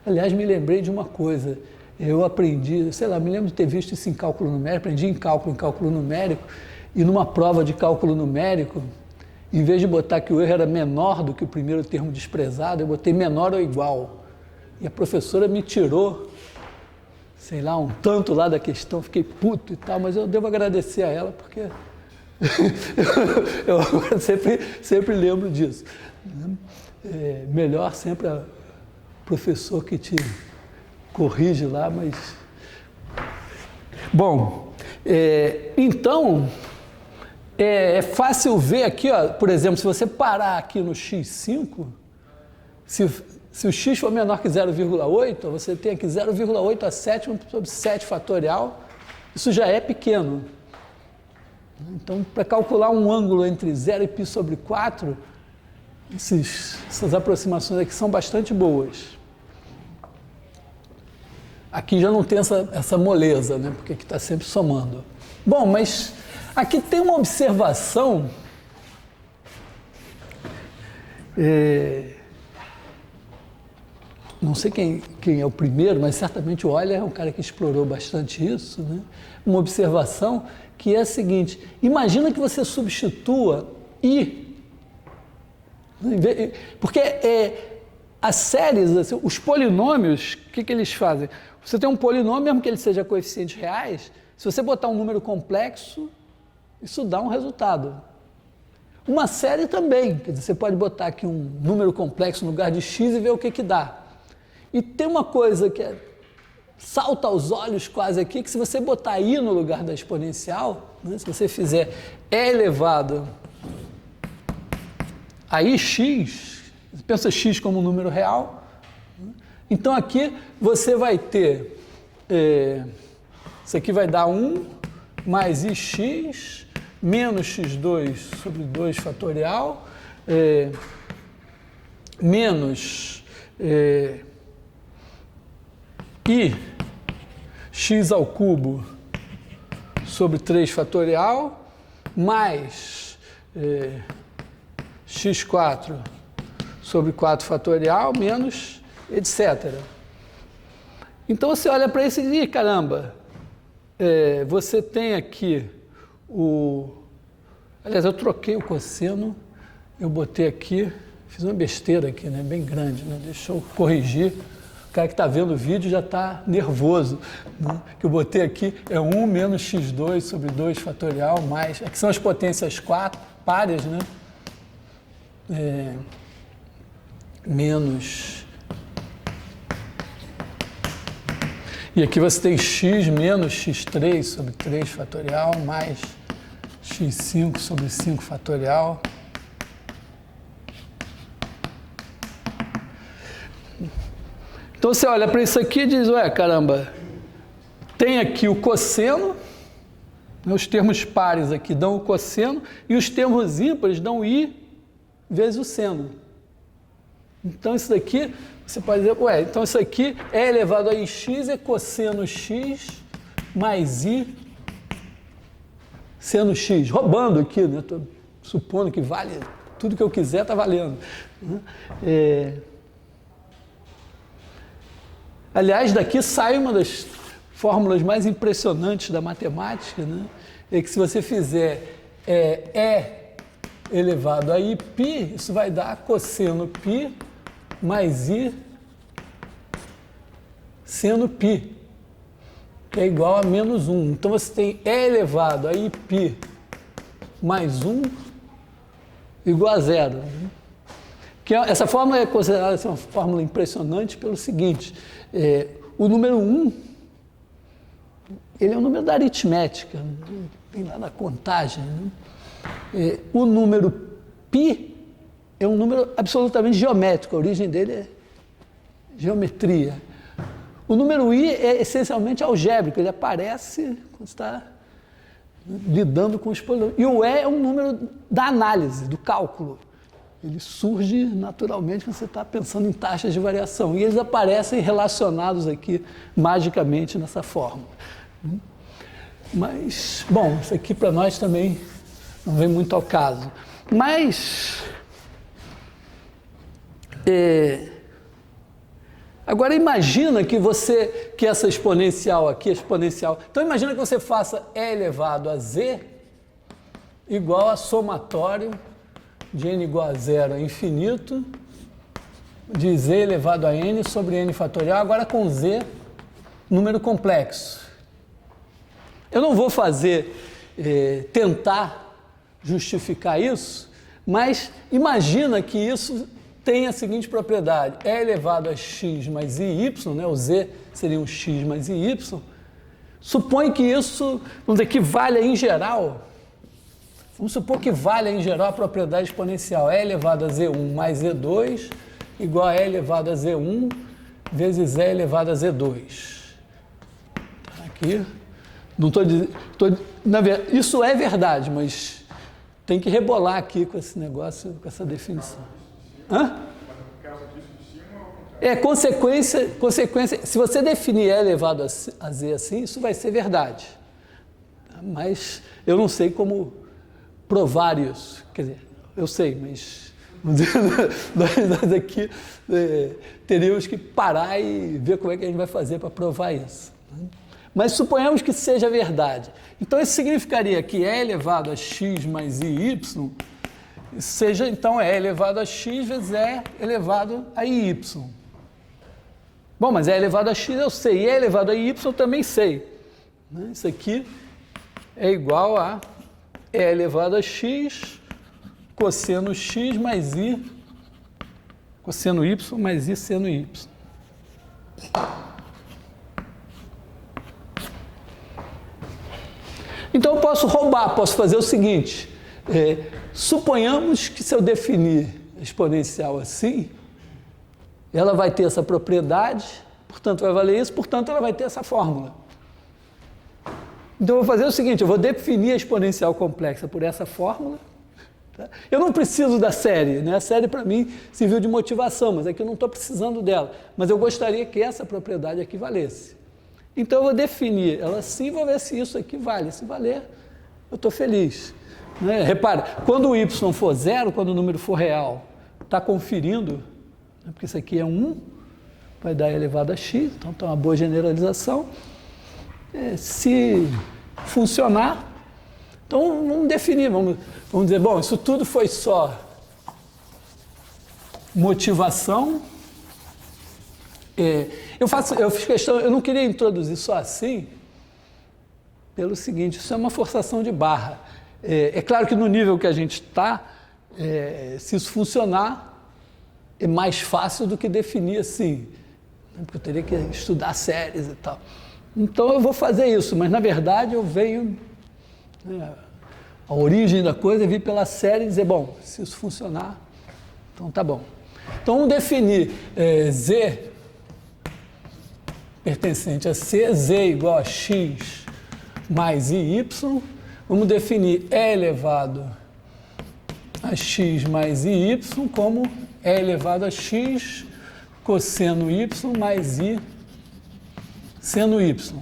Aliás, me lembrei de uma coisa, eu aprendi, sei lá, me lembro de ter visto isso em cálculo numérico, aprendi em cálculo numérico, e numa prova de cálculo numérico, em vez de botar que o erro era menor do que o primeiro termo desprezado, eu botei menor ou igual. E a professora me tirou, sei lá, um tanto lá da questão, fiquei puto e tal, mas eu devo agradecer a ela, porque eu agora sempre lembro disso. Melhor sempre a professor que te corrige lá, mas... Bom, então, é fácil ver aqui, ó, por exemplo, se você parar aqui no x5, se o x for menor que 0,8, você tem aqui 0,8 a sétima sobre 7 fatorial, isso já é pequeno. Então, para calcular um ângulo entre 0 e π sobre 4, essas aproximações aqui são bastante boas. Aqui já não tem essa moleza, né? Porque aqui está sempre somando. Bom, mas aqui tem uma observação... Não sei quem é o primeiro, mas certamente o Euler é um cara que explorou bastante isso, né? Uma observação que é a seguinte, imagina que você substitua I, porque as séries, assim, os polinômios, o que eles fazem? Você tem um polinômio, mesmo que ele seja coeficientes reais, se você botar um número complexo, isso dá um resultado. Uma série também, quer dizer, você pode botar aqui um número complexo no lugar de x e ver o que dá. E tem uma coisa que salta aos olhos quase aqui, que se você botar i no lugar da exponencial, né, se você fizer e elevado a ix, pensa x como um número real, né, então aqui você vai ter, isso aqui vai dar 1 mais ix menos x2 sobre 2 fatorial, menos i x ao cubo sobre 3 fatorial, mais x4 sobre 4 fatorial, menos etc. Então você olha para isso e diz, caramba, você tem aqui Aliás, eu troquei o cosseno, eu botei aqui, fiz uma besteira aqui, né, bem grande, né? Deixa eu corrigir. O cara que está vendo o vídeo já está nervoso, né? Que eu botei aqui, 1 menos x2 sobre 2 fatorial, mais... Aqui são as potências 4, pares, né? Menos... E aqui você tem x menos x3 sobre 3 fatorial, mais x5 sobre 5 fatorial. Então você olha para isso aqui e diz, ué, caramba, tem aqui o cosseno, os termos pares aqui dão o cosseno, e os termos ímpares dão i vezes o seno. Então isso daqui, você pode dizer, ué, então isso aqui é elevado a ix é cosseno x mais i seno x. Roubando aqui, né? Estou supondo que vale, tudo que eu quiser está valendo. Aliás, daqui sai uma das fórmulas mais impressionantes da matemática, né? É que se você fizer E elevado a iπ, isso vai dar cosseno π mais i seno π, que é igual a menos 1. Então você tem E elevado a iπ mais 1 igual a zero. Que essa fórmula é considerada assim, uma fórmula impressionante pelo seguinte, o número 1, ele é um número da aritmética, tem lá na contagem, né? O número π é um número absolutamente geométrico, a origem dele é geometria. O número i é essencialmente algébrico, ele aparece quando está lidando com os polinômios. E o e é um número da análise, do cálculo. Ele surge naturalmente quando você está pensando em taxas de variação. E eles aparecem relacionados aqui magicamente nessa fórmula. Mas, bom, isso aqui para nós também não vem muito ao caso. Mas, agora imagina que essa exponencial aqui, então imagina que você faça e elevado a z igual a somatório de n igual a zero a infinito, de z elevado a n sobre n fatorial, agora com z, número complexo. Eu não vou tentar justificar isso, mas imagina que isso tem a seguinte propriedade, e elevado a x mais iy, né, o z seria um x mais iy, supõe que isso, vamos dizer, que valha em geral, vamos supor que valha em geral a propriedade exponencial, e elevado a z1 mais z2 igual a e elevado a z1 vezes e elevado a z2. Tá aqui. Não estou dizendo, isso é verdade, mas tem que rebolar aqui com esse negócio, com essa definição. Hã? Consequência, se você definir e elevado a z assim, isso vai ser verdade. Mas eu não sei como provar isso. Quer dizer, eu sei, mas nós aqui teríamos que parar e ver como é que a gente vai fazer para provar isso. Mas suponhamos que seja verdade. Então, isso significaria que e elevado a x mais iy seja, então, e elevado a x vezes e elevado a iy. Bom, mas e elevado a x eu sei, e e elevado a iy eu também sei. Isso aqui é igual a e elevado a x cosseno x mais i cosseno y mais i seno y. Então eu posso roubar, posso fazer o seguinte, suponhamos que se eu definir a exponencial assim, ela vai ter essa propriedade, portanto vai valer isso, portanto ela vai ter essa fórmula. Então eu vou fazer o seguinte, eu vou definir a exponencial complexa por essa fórmula. Tá? Eu não preciso da série, né? A série para mim serviu de motivação, mas aqui eu não estou precisando dela. Mas eu gostaria que essa propriedade aqui valesse. Então eu vou definir ela assim, vou ver se isso aqui vale. Se valer, eu estou feliz. Né? Repara, quando o y for zero, quando o número for real, está conferindo, né? Porque isso aqui é 1, vai dar elevado a x, então está uma boa generalização. Se funcionar, então vamos definir, vamos dizer, bom, isso tudo foi só motivação. Eu fiz questão, eu não queria introduzir só assim, pelo seguinte, isso é uma forçação de barra. É claro que no nível que a gente está, se isso funcionar, é mais fácil do que definir assim, porque eu teria que estudar séries e tal. Então eu vou fazer isso, mas na verdade eu venho... a origem da coisa é vir pela série e dizer, bom, se isso funcionar, então tá bom. Então vamos definir Z pertencente a C, Z igual a X mais IY. Vamos definir E elevado a X mais IY como E elevado a X cosseno Y mais I seno Y.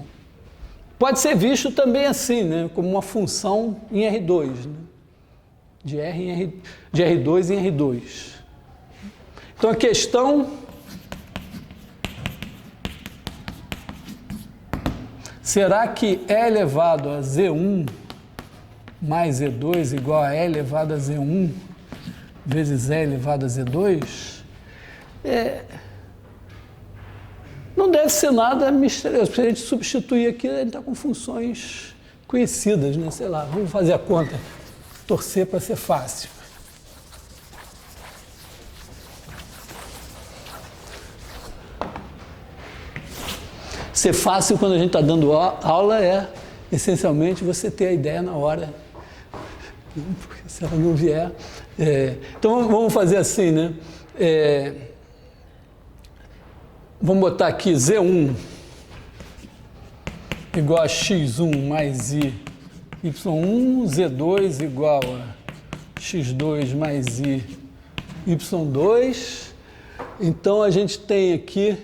Pode ser visto também assim, né, como uma função em R2, né, de R2 em R2. Então a questão será que E elevado a Z1 mais Z2 igual a E elevado a Z1 vezes E elevado a Z2? Não deve ser nada misterioso, porque se a gente substituir aqui, a gente está com funções conhecidas, né? Sei lá, vamos fazer a conta, torcer para ser fácil. Ser fácil quando a gente está dando aula é, essencialmente, você ter a ideia na hora, porque se ela não vier... Então, vamos fazer assim, né? Vamos botar aqui Z1 igual a X1 mais I, Y1, Z2 igual a X2 mais I, Y2. Então, a gente tem aqui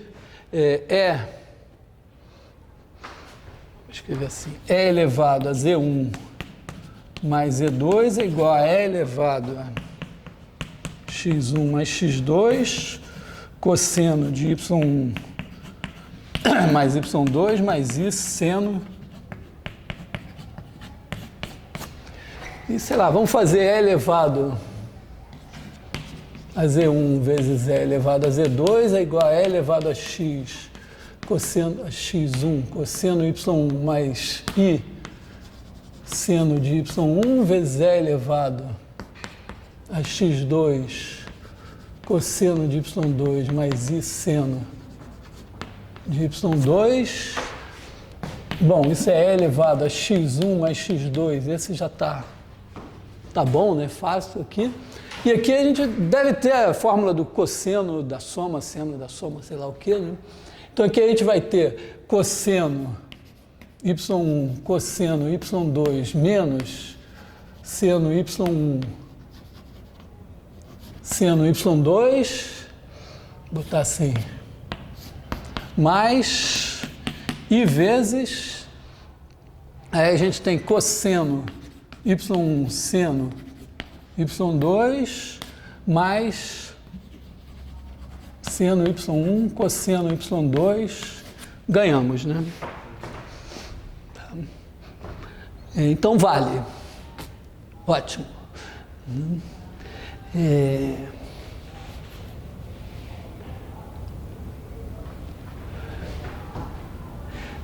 vou escrever assim, E elevado a Z1 mais Z2 é igual a E elevado a X1 mais X2, cosseno de Y1 mais Y2 mais I seno. E sei lá, vamos fazer E elevado a Z1 vezes E elevado a Z2 é igual a E elevado a X cosseno a X1 cosseno Y1 mais I seno de Y1 vezes E elevado a X2 cosseno de Y2 mais I seno de Y2. Bom, isso é E elevado a X1 mais X2, esse já tá bom, né? Fácil aqui. E aqui a gente deve ter a fórmula do cosseno da soma, seno da soma, sei lá o quê, né? Então aqui a gente vai ter cosseno Y1, cosseno Y2 menos seno Y1 seno Y2, botar assim, mais I vezes, aí a gente tem cosseno Y1 seno Y2 mais seno Y1 cosseno Y2, ganhamos, né? Então vale. Ótimo.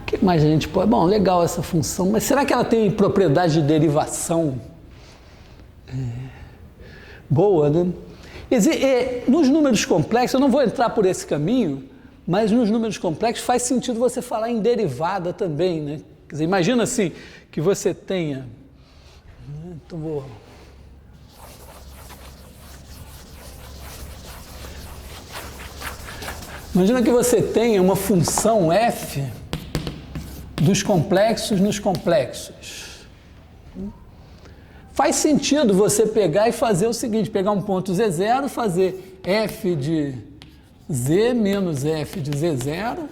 O que mais a gente pode... Bom, legal essa função, mas será que ela tem propriedade de derivação boa, né? Nos números complexos, eu não vou entrar por esse caminho, mas nos números complexos faz sentido você falar em derivada também, né? Quer dizer, imagina assim, que você tenha... Então vou... Imagina que você tenha uma função f dos complexos nos complexos. Faz sentido você pegar e fazer o seguinte, pegar um ponto Z0, fazer f de z menos f de Z0,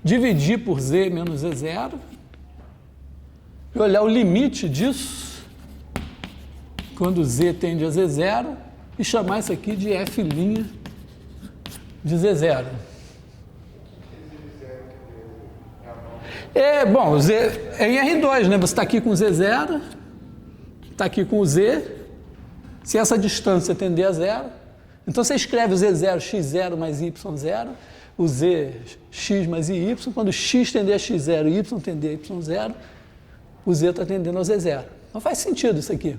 dividir por z menos Z0, e olhar o limite disso, quando z tende a Z0, e chamar isso aqui de f' de Z0. Bom, Z é em R2, né? Você está aqui com Z0, está aqui com o Z, se essa distância tender a zero, então você escreve o Z0, x0 mais y0, o Z, x mais y, quando x tender a x0 e y tender a y0, o Z está tendendo ao Z0. Não faz sentido isso aqui.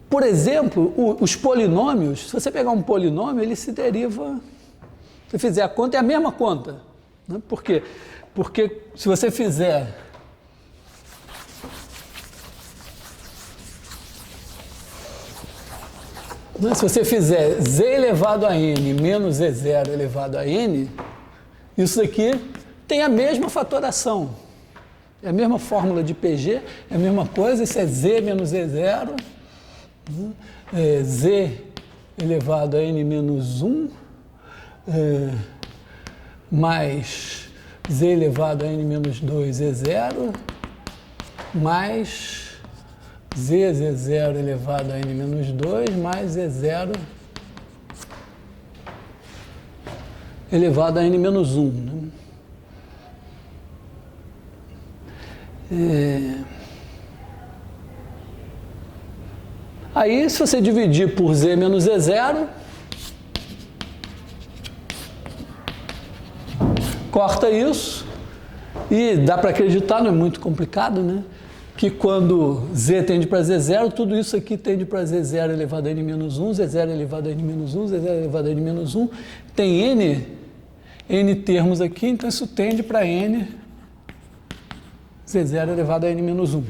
Por exemplo, os polinômios, se você pegar um polinômio, ele se deriva, se você fizer a conta, é a mesma conta. Né? Por quê? Porque se você fizer se você fizer z elevado a n menos z0 elevado a n, isso daqui tem a mesma fatoração. É a mesma fórmula de PG, é a mesma coisa, isso é z menos z0, z elevado a n menos 1, mais z elevado a n menos 2 z0, mais z0 elevado a n menos 2, mais z0 elevado a n menos 1. Né? Aí, se você dividir por z menos z0, corta isso, e dá para acreditar, não é muito complicado, né? Que quando z tende para z0, tudo isso aqui tende para z0 elevado a n menos 1, z0 elevado a n menos 1, z0 elevado a n menos 1. Tem n termos aqui, então isso tende para n z0 elevado a n menos 1.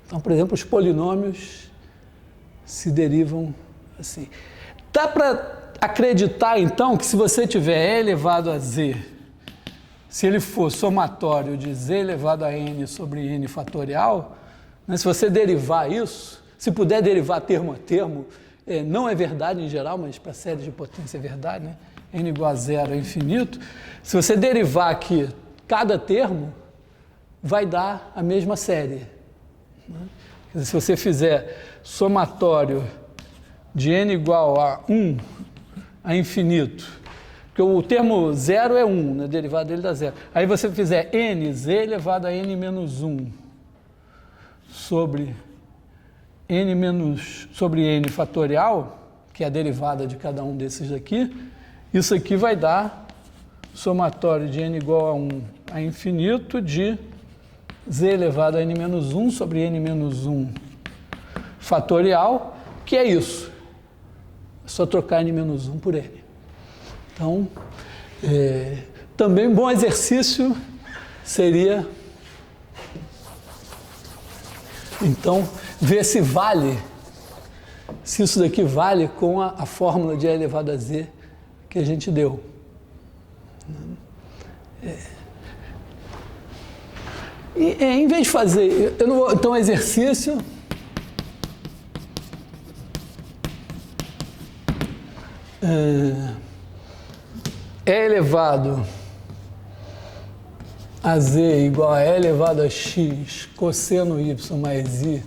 Então, por exemplo, os polinômios se derivam assim. Dá para acreditar, então, que se você tiver e elevado a z, se ele for somatório de z elevado a n sobre n fatorial, né, se você derivar isso, se puder derivar termo a termo, não é verdade em geral, mas para séries de potência é verdade, né? N igual a zero é infinito. Se você derivar aqui cada termo, vai dar a mesma série. Né? Quer dizer, se você fizer somatório de n igual a 1 a infinito, porque o termo zero é 1, né? Derivado dele dá zero. Aí você fizer n, z elevado a n menos 1 sobre n fatorial, que é a derivada de cada um desses daqui, isso aqui vai dar somatório de n igual a 1 a infinito de z elevado a n menos 1 sobre n menos 1 fatorial, que é isso. É só trocar n menos 1 por n. Então, também um bom exercício seria, então, ver se vale, se isso daqui vale com a fórmula de e elevado a z que a gente deu. E em vez de fazer, eu não vou, então, exercício. E elevado a z igual a e elevado a x cosseno y mais i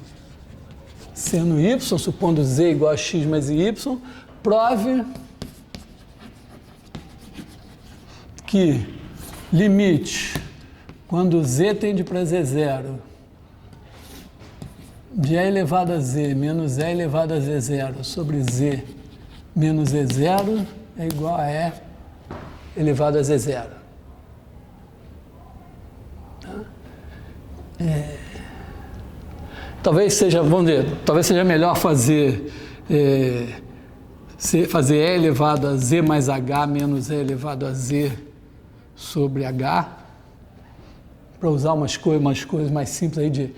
seno y, supondo z igual a x mais y, prove que limite quando z tende para z0 de e elevado a z menos e elevado a z0 sobre z menos z0 é igual a e elevado a z0. Talvez seja, vamos dizer, talvez seja melhor fazer fazer e elevado a z mais h menos e elevado a z sobre h, para usar umas coisas mais simples aí de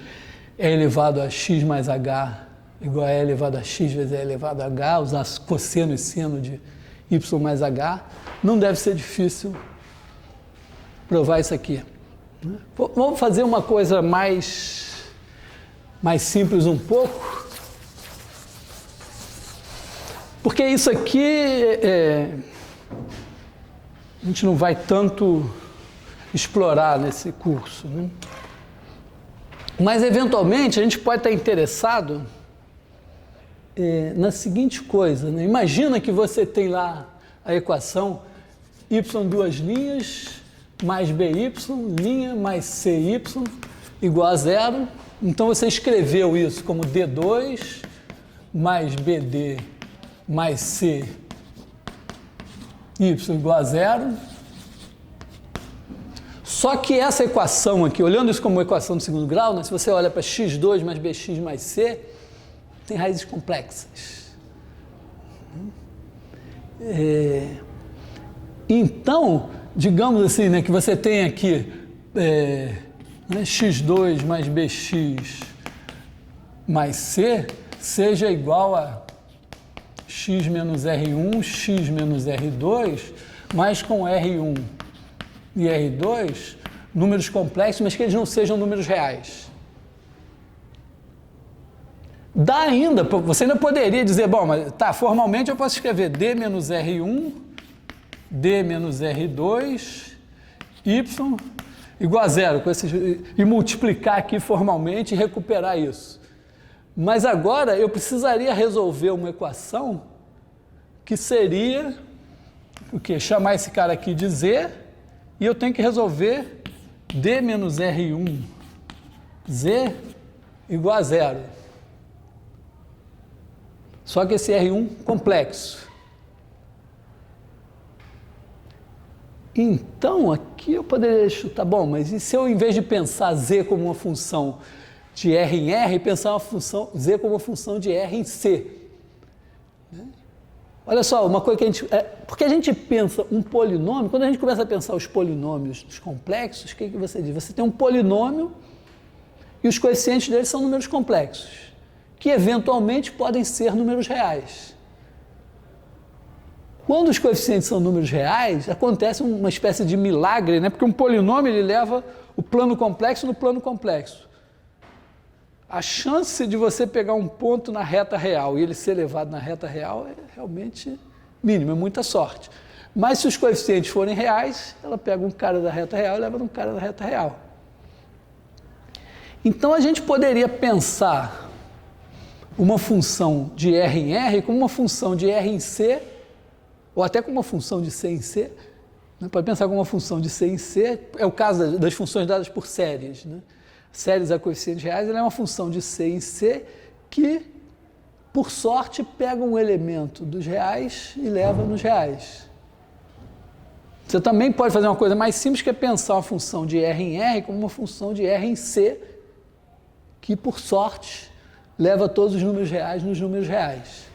e elevado a x mais h igual a e elevado a x vezes e elevado a h, usar cosseno e seno de y mais h, não deve ser difícil provar isso aqui. Vamos fazer uma coisa mais simples um pouco, porque isso aqui a gente não vai tanto explorar nesse curso, né? Mas eventualmente a gente pode estar interessado na seguinte coisa, né? Imagina que você tem lá a equação y duas linhas mais by, linha mais cy igual a zero. Então você escreveu isso como d2 mais bd mais cy igual a zero. Só que essa equação aqui, olhando isso como equação de segundo grau, né, se você olha para x2 mais bx mais c, tem raízes complexas. Então, digamos assim, né, que você tem aqui x2 mais bx mais c seja igual a x menos R1, x menos R2, mas com R1 e R2, números complexos, mas que eles não sejam números reais. Dá ainda, você ainda poderia dizer, bom, mas tá, formalmente eu posso escrever D menos R1, D menos R2, Y igual a zero, e multiplicar aqui formalmente e recuperar isso. Mas agora eu precisaria resolver uma equação que seria o quê? Chamar esse cara aqui de Z, e eu tenho que resolver D menos R1, Z igual a zero. Só que esse R1 complexo. Então, aqui eu poderia chutar, bom, mas e se eu, em vez de pensar Z como uma função de R em R, pensar uma função Z como uma função de R em C? Olha só, uma coisa que a gente... porque a gente pensa um polinômio, quando a gente começa a pensar os polinômios dos complexos, o que você diz? Você tem um polinômio e os coeficientes dele são números complexos, que eventualmente podem ser números reais. Quando os coeficientes são números reais, acontece uma espécie de milagre, né? Porque um polinômio ele leva o plano complexo no plano complexo. A chance de você pegar um ponto na reta real e ele ser levado na reta real é realmente mínima, é muita sorte. Mas se os coeficientes forem reais, ela pega um cara da reta real e leva um cara da reta real. Então a gente poderia pensar uma função de R em R como uma função de R em C, ou até como uma função de C em C, né? Pode pensar como uma função de C em C, é o caso das funções dadas por séries, né? Séries a coeficientes reais, ela é uma função de C em C que, por sorte, pega um elemento dos reais e leva nos reais. Você também pode fazer uma coisa mais simples, que é pensar uma função de R em R como uma função de R em C, que, por sorte, leva todos os números reais nos números reais.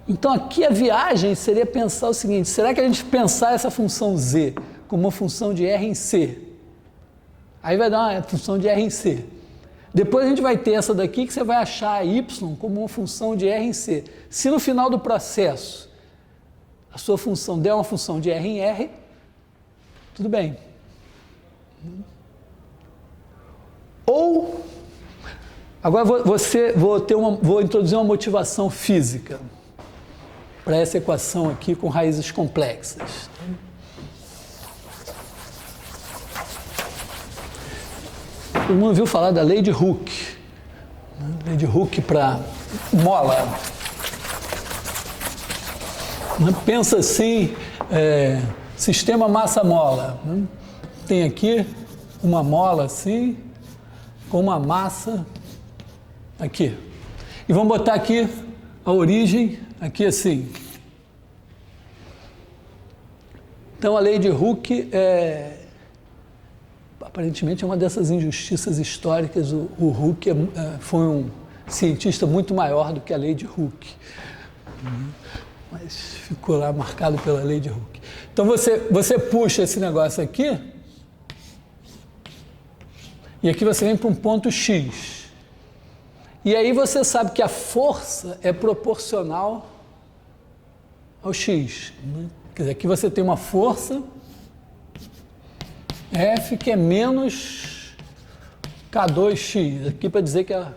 Então, aqui a viagem seria pensar o seguinte, será que a gente pensar essa função Z como uma função de R em C? Aí vai dar uma função de R em C. Depois a gente vai ter essa daqui que você vai achar a Y como uma função de R em C. Se no final do processo a sua função der uma função de R em R, tudo bem. Ou, agora vou introduzir uma motivação física para essa equação aqui com raízes complexas. Todo mundo ouviu falar da lei de Hooke. Lei de Hooke para mola. Pensa assim, sistema massa-mola. Tem aqui uma mola assim, com uma massa aqui. E vamos botar aqui a origem, aqui assim. Então a lei de Hooke aparentemente é uma dessas injustiças históricas. O Hooke foi um cientista muito maior do que a lei de Hooke, mas ficou lá marcado pela lei de Hooke. Então você puxa esse negócio aqui e aqui você vem para um ponto X, e aí você sabe que a força é proporcional ao X, né? Quer dizer, aqui você tem uma força F que é menos K2x, aqui para dizer que a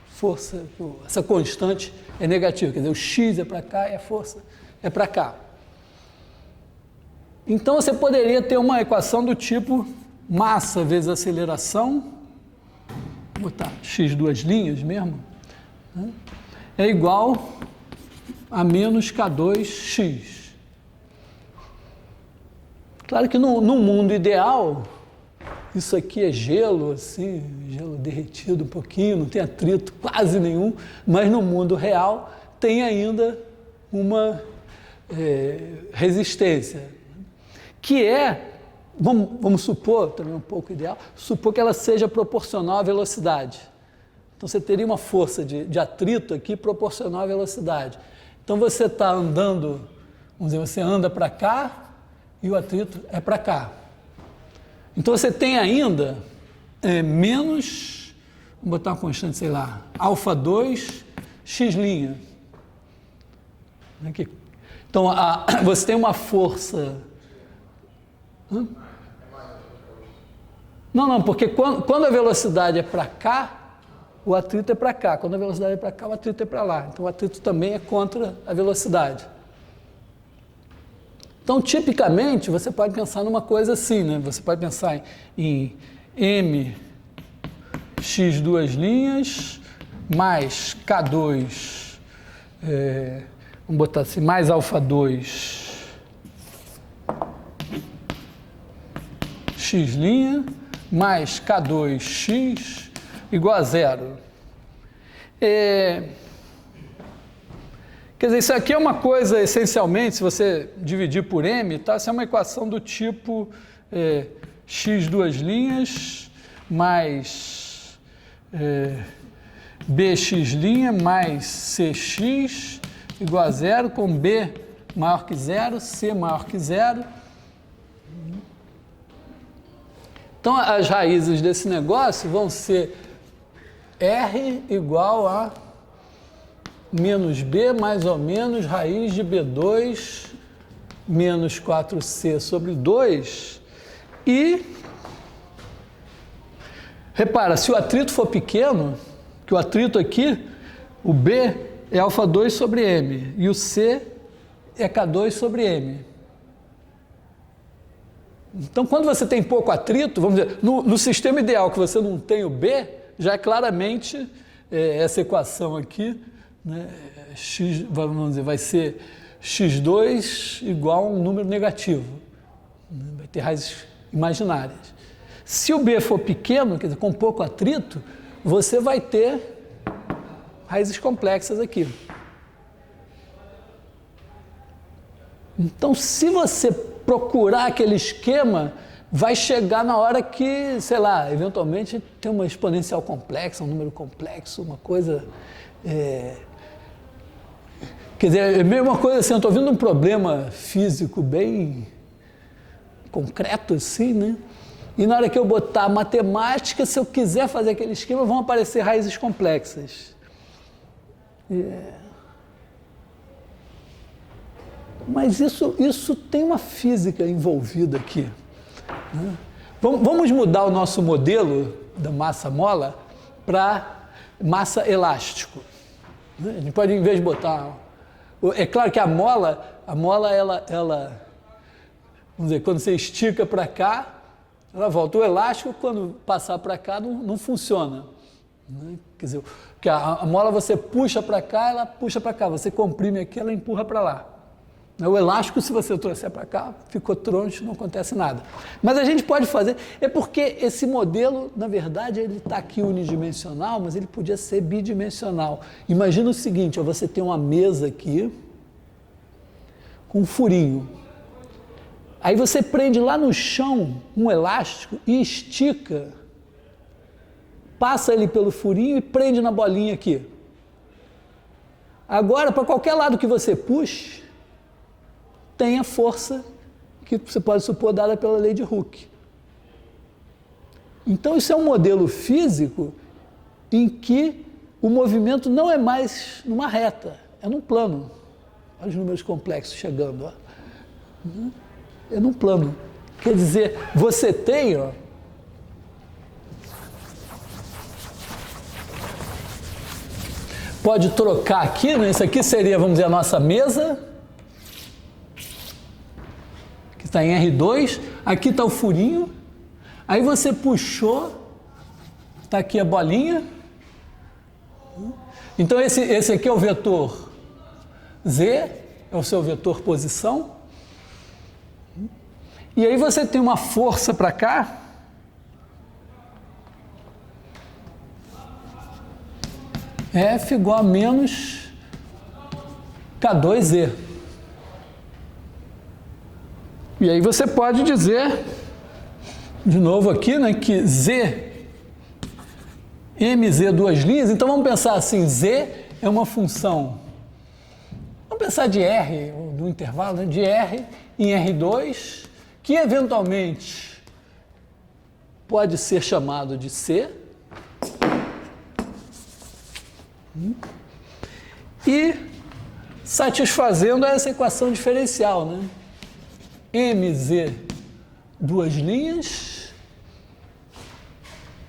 força, essa constante é negativa, quer dizer, o x é para cá e a força é para cá. Então você poderia ter uma equação do tipo massa vezes aceleração, vou botar x duas linhas mesmo, né? É igual a menos K2x. Claro que no mundo ideal, isso aqui é gelo, assim, gelo derretido um pouquinho, não tem atrito quase nenhum, mas no mundo real tem ainda uma resistência, que vamos supor, também um pouco ideal, supor que ela seja proporcional à velocidade. Então você teria uma força de atrito aqui proporcional à velocidade. Então você está andando Vamos dizer, você anda para cá e o atrito é para cá. Então você tem ainda menos, vamos botar uma constante, sei lá, alfa 2, x'. Aqui. Então você tem uma força... Não, porque quando a velocidade é para cá, o atrito é para cá. Quando a velocidade é para cá, o atrito é para lá. Então o atrito também é contra a velocidade. Então, tipicamente, você pode pensar numa coisa assim, né? Você pode pensar em m x' mais k2, vamos botar assim, mais alfa 2 x' mais k2x igual a zero. Quer dizer, isso aqui é uma coisa, essencialmente, se você dividir por m, tá? Isso é uma equação do tipo x' mais bx' mais cx igual a zero, com b maior que zero, c maior que zero. Então, as raízes desse negócio vão ser r igual a menos b mais ou menos raiz de b2 menos 4c sobre 2. E, repara, se o atrito for pequeno, que o atrito aqui, o b é alfa 2 sobre m e o c é k2 sobre m. Então, quando você tem pouco atrito, vamos dizer, no sistema ideal que você não tem o B, já é claramente essa equação aqui, né, x, vamos dizer, vai ser x2 igual a um número negativo, né, vai ter raízes imaginárias. Se o B for pequeno, quer dizer, com pouco atrito, você vai ter raízes complexas aqui. Então, se você procurar aquele esquema, vai chegar na hora que, sei lá, eventualmente tem uma exponencial complexa, um número complexo, uma coisa... Quer dizer, é meio uma coisa assim, eu estou vendo um problema físico bem concreto assim, né? E na hora que eu botar matemática, se eu quiser fazer aquele esquema, vão aparecer raízes complexas. Mas isso tem uma física envolvida aqui, né? Vamos mudar o nosso modelo da massa-mola para massa elástico, né? A gente pode, em vez de botar... É claro que a mola ela, vamos dizer, quando você estica para cá, ela volta. O elástico, quando passar para cá, não funciona, né? Quer dizer, que a mola você puxa para cá, ela puxa para cá. Você comprime aqui, ela empurra para lá. O elástico, se você trouxer para cá, ficou troncho, não acontece nada. Mas a gente pode fazer... É porque esse modelo, na verdade, ele está aqui unidimensional, mas ele podia ser bidimensional. Imagina o seguinte, ó, você tem uma mesa aqui com um furinho. Aí você prende lá no chão um elástico e estica, passa ele pelo furinho e prende na bolinha aqui. Agora, para qualquer lado que você puxe, tem a força que você pode supor dada pela lei de Hooke. Então, isso é um modelo físico em que o movimento não é mais numa reta, é num plano. Olha os números complexos chegando, ó. É num plano. Quer dizer, você tem, ó, pode trocar aqui, né? Isso aqui seria, vamos dizer, a nossa mesa, que está em R2, aqui está o furinho, aí você puxou, está aqui a bolinha, então esse aqui é o vetor Z, é o seu vetor posição, e aí você tem uma força para cá, F igual a menos K2Z. E aí você pode dizer, de novo aqui, né, que Z, MZ duas linhas, então vamos pensar assim, Z é uma função, vamos pensar de R, do intervalo, né? De R em R2, que eventualmente pode ser chamado de C. E satisfazendo essa equação diferencial, né? mz, duas linhas,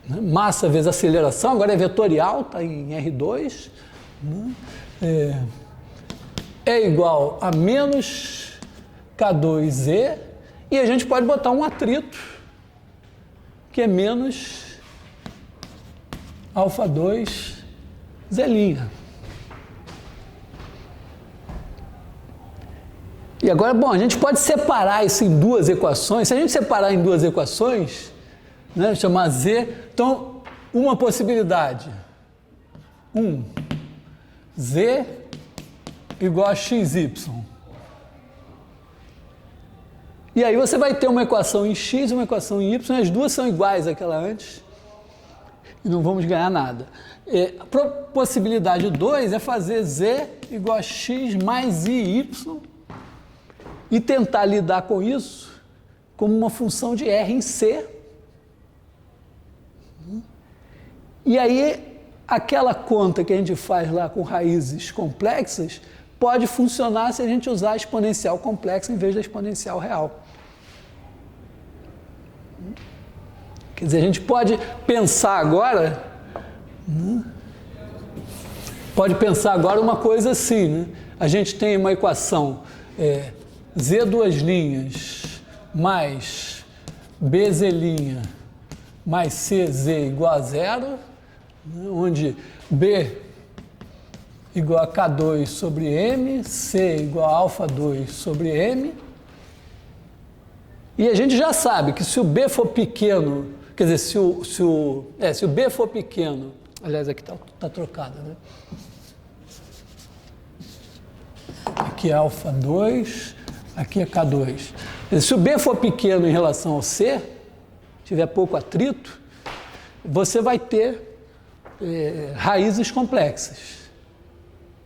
né? Massa vezes aceleração, agora é vetorial, está em R2, né? É igual a menos K2Z, e a gente pode botar um atrito, que é menos alfa 2 Z'. E agora, bom, a gente pode separar isso em duas equações. Se a gente separar em duas equações, né, chamar Z, então, uma possibilidade. Z igual a XY. E aí você vai ter uma equação em X e uma equação em Y, as duas são iguais àquela antes, e não vamos ganhar nada. A possibilidade 2 é fazer Z igual a X mais IY e tentar lidar com isso como uma função de R em C. E aí, aquela conta que a gente faz lá com raízes complexas pode funcionar se a gente usar a exponencial complexa em vez da exponencial real. Quer dizer, a gente pode pensar agora, uma coisa assim, né? A gente tem uma equação Z duas linhas mais BZ' mais CZ igual a zero, né? Onde B igual a K2 sobre M, C igual a alfa 2 sobre M. E a gente já sabe que se o B for pequeno, quer dizer, se o B for pequeno, aliás, aqui tá trocado, né? Aqui é alfa 2, aqui é K2. Quer dizer, se o B for pequeno em relação ao C, tiver pouco atrito, você vai ter raízes complexas.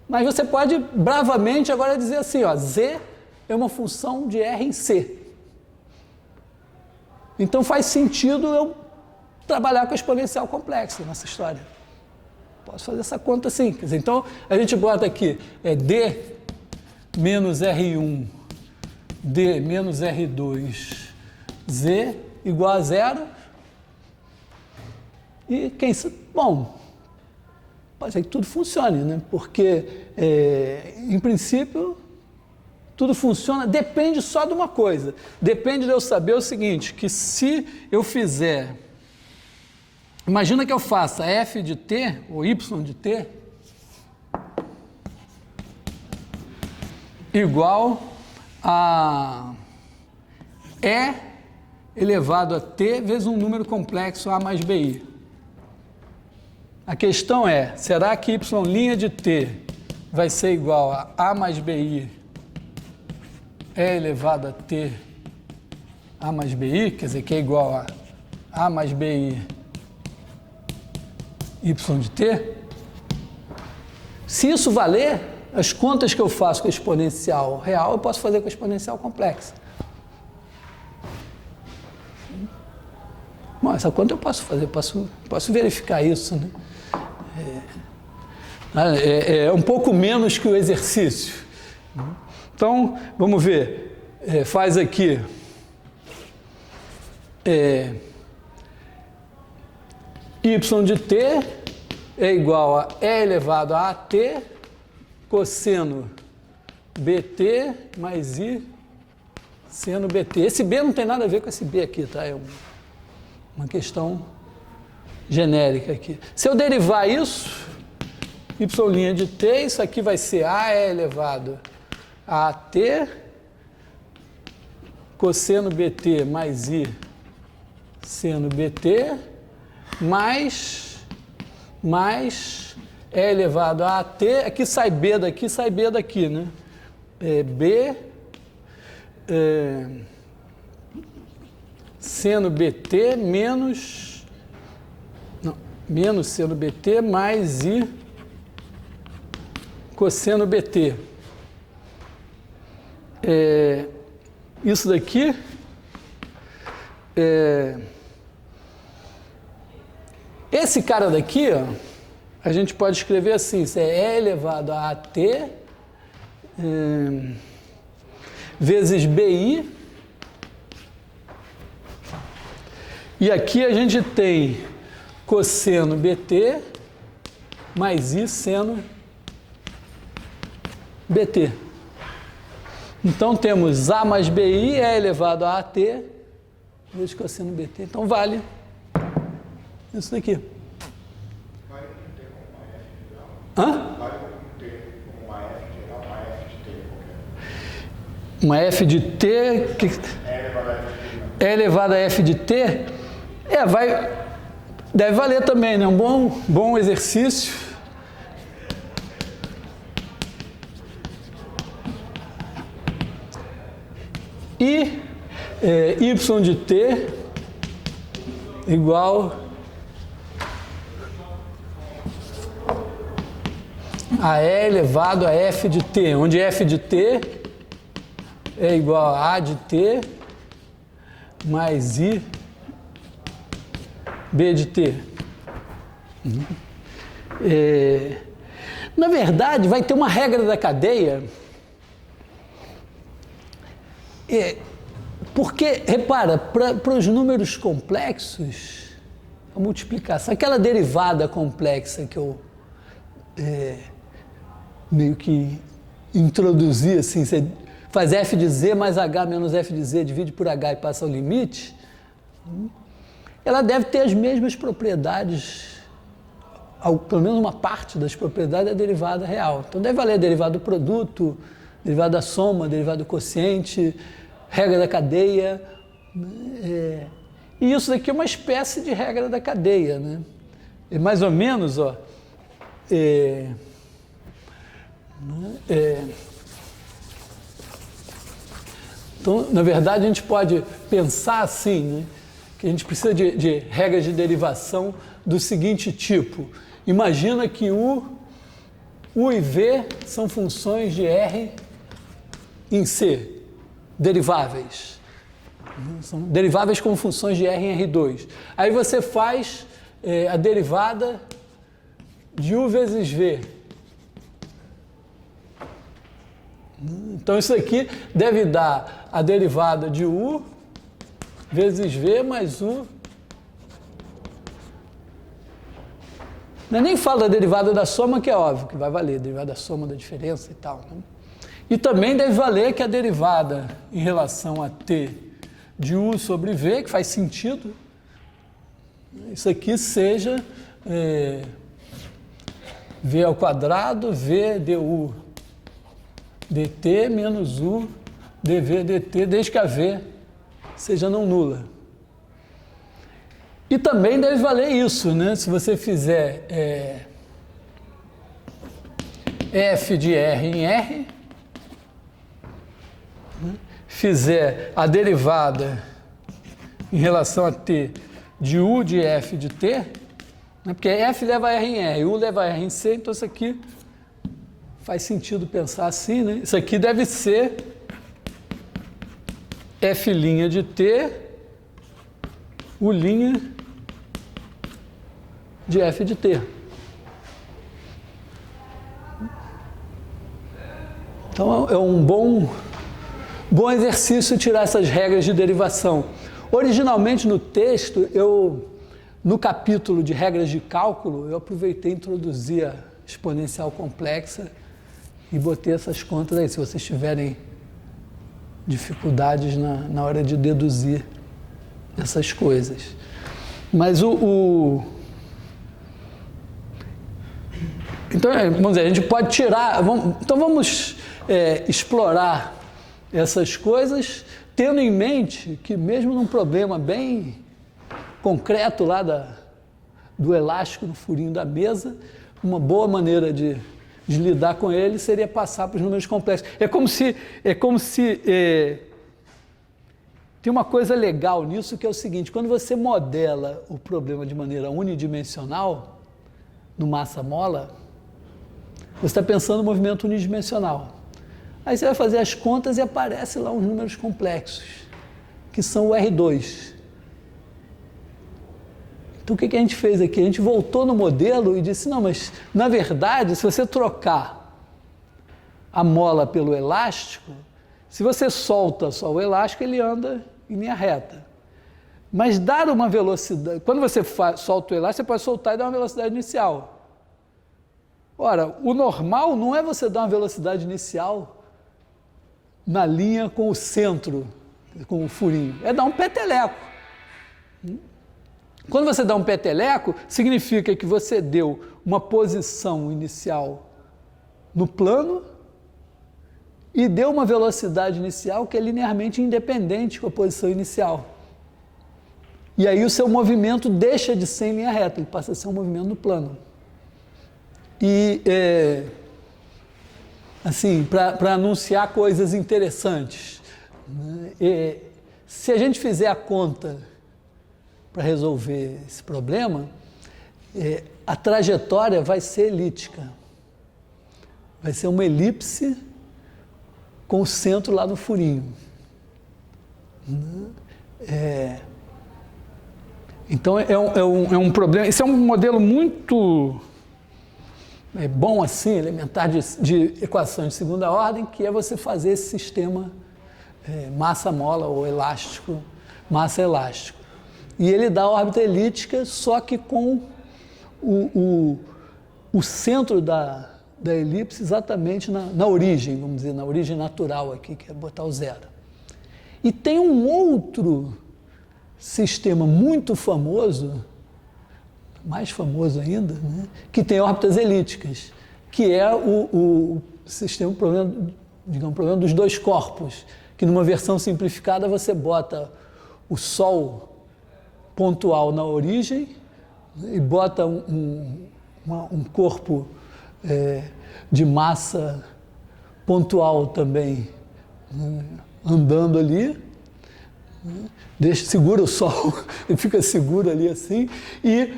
Mas você pode bravamente agora dizer assim, ó, Z é uma função de R em C. Então faz sentido eu trabalhar com a exponencial complexa nessa história. Posso fazer essa conta assim. Quer dizer, então a gente bota aqui D menos R1, D menos R2, Z igual a zero. E bom, pode ser que tudo funcione, né? Porque, em princípio, tudo funciona, depende só de uma coisa. Depende de eu saber o seguinte, que se eu fizer... Imagina que eu faça f de t, ou y de t, igual a E elevado a t vezes um número complexo A mais BI. A questão é, será que y' de t vai ser igual a A mais BI E elevado a t A mais BI, quer dizer, que é igual a A mais BI y de t? Se isso valer, as contas que eu faço com a exponencial real, eu posso fazer com a exponencial complexa. Bom, essa conta eu posso fazer, posso verificar isso, né? É um pouco menos que o exercício. Então, vamos ver. Faz aqui. Y de t é igual a E elevado a AT cosseno BT mais I seno BT. Esse B não tem nada a ver com esse B aqui, tá? É uma questão genérica aqui. Se eu derivar isso, y' de t, isso aqui vai ser AE elevado a AT cosseno BT mais I seno BT mais E elevado a AT, aqui sai B daqui, né? B seno BT menos seno BT mais I cosseno BT. isso daqui esse cara daqui, ó, a gente pode escrever assim, isso é E elevado a AT vezes BI, e aqui a gente tem cosseno BT mais I seno BT. Então temos A mais BI é elevado a AT vezes cosseno BT. Então vale isso daqui. Vale não ter como uma F geral? Hã? Vale não ter como uma F geral, uma F de T qualquer. Uma F de T... É elevado a F de T? Deve valer também, né? Um bom exercício. E Y de T igual a E elevado a F de T, onde F de T é igual a A de T mais I B de T. Na verdade, vai ter uma regra da cadeia, porque, repara, para os números complexos, a multiplicação, aquela derivada complexa que eu meio que introduzi, assim, você faz f de z mais h menos f de z, divide por h e passa ao limite, ela deve ter as mesmas propriedades, pelo menos uma parte das propriedades da derivada real. Então deve valer a derivada do produto, derivada da soma, derivada do quociente, regra da cadeia. E isso daqui é uma espécie de regra da cadeia, né? É mais ou menos, ó. Então, na verdade, a gente pode pensar assim, né? Que a gente precisa de regras de derivação do seguinte tipo. Imagina que U e V são funções de R em C, deriváveis. São deriváveis como funções de R em R2. Aí você faz a derivada de U vezes V. Então isso aqui deve dar a derivada de U vezes V mais U. Eu nem falo da derivada da soma, que é óbvio que vai valer, a derivada da soma da diferença e tal, né? E também deve valer que a derivada em relação a T de U sobre V, que faz sentido, isso aqui seja V ao quadrado, V du dt menos U dV dt, desde que a V seja não nula. E também deve valer isso, né? Se você fizer f de R em R, né? Fizer a derivada em relação a t de U de f de t, né? Porque f leva a R em R, U leva a R em C, então isso aqui faz sentido pensar assim, né? Isso aqui deve ser f' de t, U' de f de t. Então é um bom exercício tirar essas regras de derivação. Originalmente no texto, no capítulo de regras de cálculo, eu aproveitei e introduzi a exponencial complexa e botei essas contas aí, se vocês tiverem dificuldades na hora de deduzir essas coisas. Mas então, vamos dizer, a gente pode tirar... Então vamos explorar essas coisas, tendo em mente que mesmo num problema bem concreto lá do elástico no furinho da mesa, uma boa maneira de lidar com ele seria passar para os números complexos. É como se tem uma coisa legal nisso, que é o seguinte: quando você modela o problema de maneira unidimensional, no massa-mola, você está pensando no movimento unidimensional. Aí você vai fazer as contas e aparece lá uns números complexos, que são o R2. Então o que a gente fez aqui? A gente voltou no modelo e disse, não, mas na verdade, se você trocar a mola pelo elástico, se você solta só o elástico, ele anda em linha reta. Mas dar uma velocidade, quando você solta o elástico, você pode soltar e dar uma velocidade inicial. Ora, o normal não é você dar uma velocidade inicial na linha com o centro, com o furinho, é dar um peteleco. Quando você dá um peteleco, significa que você deu uma posição inicial no plano e deu uma velocidade inicial que é linearmente independente com a posição inicial. E aí o seu movimento deixa de ser em linha reta, ele passa a ser um movimento no plano. E, assim, para anunciar coisas interessantes, né? Se a gente fizer a conta para resolver esse problema, a trajetória vai ser elíptica. Vai ser uma elipse com o centro lá no furinho. Então é um problema. Esse é um modelo muito bom assim, elementar de equações de segunda ordem, que é você fazer esse sistema massa-mola ou elástico, massa-elástico. E ele dá a órbita elíptica, só que com o centro da elipse exatamente na origem, vamos dizer, na origem natural aqui, que é botar o zero. E tem um outro sistema muito famoso, mais famoso ainda, né, que tem órbitas elípticas, que é o sistema, problema dos dois corpos, que numa versão simplificada você bota o Sol pontual na origem e bota um corpo de massa pontual também, né, andando ali, né, segura o Sol, ele fica seguro ali assim, e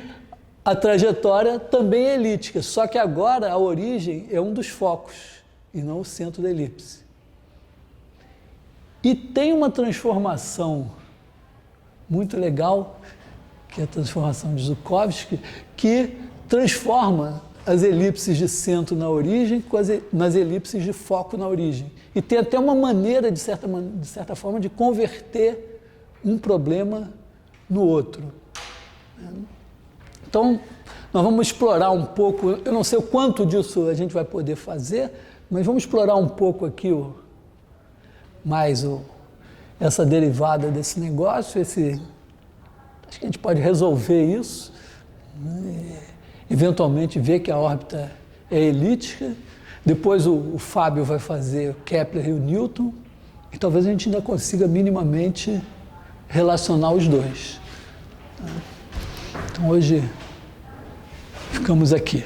a trajetória também é elíptica, só que agora a origem é um dos focos e não o centro da elipse. E tem uma transformação muito legal, que é a transformação de Zhukovsky, que transforma as elipses de centro na origem nas elipses de foco na origem. E tem até uma maneira, de certa forma, de converter um problema no outro. Então, nós vamos explorar um pouco, eu não sei o quanto disso a gente vai poder fazer, mas vamos explorar um pouco aqui essa derivada desse negócio, acho que a gente pode resolver isso, né? Eventualmente ver que a órbita é elíptica, depois o Fábio vai fazer o Kepler e o Newton, e talvez a gente ainda consiga minimamente relacionar os dois. Então hoje ficamos aqui.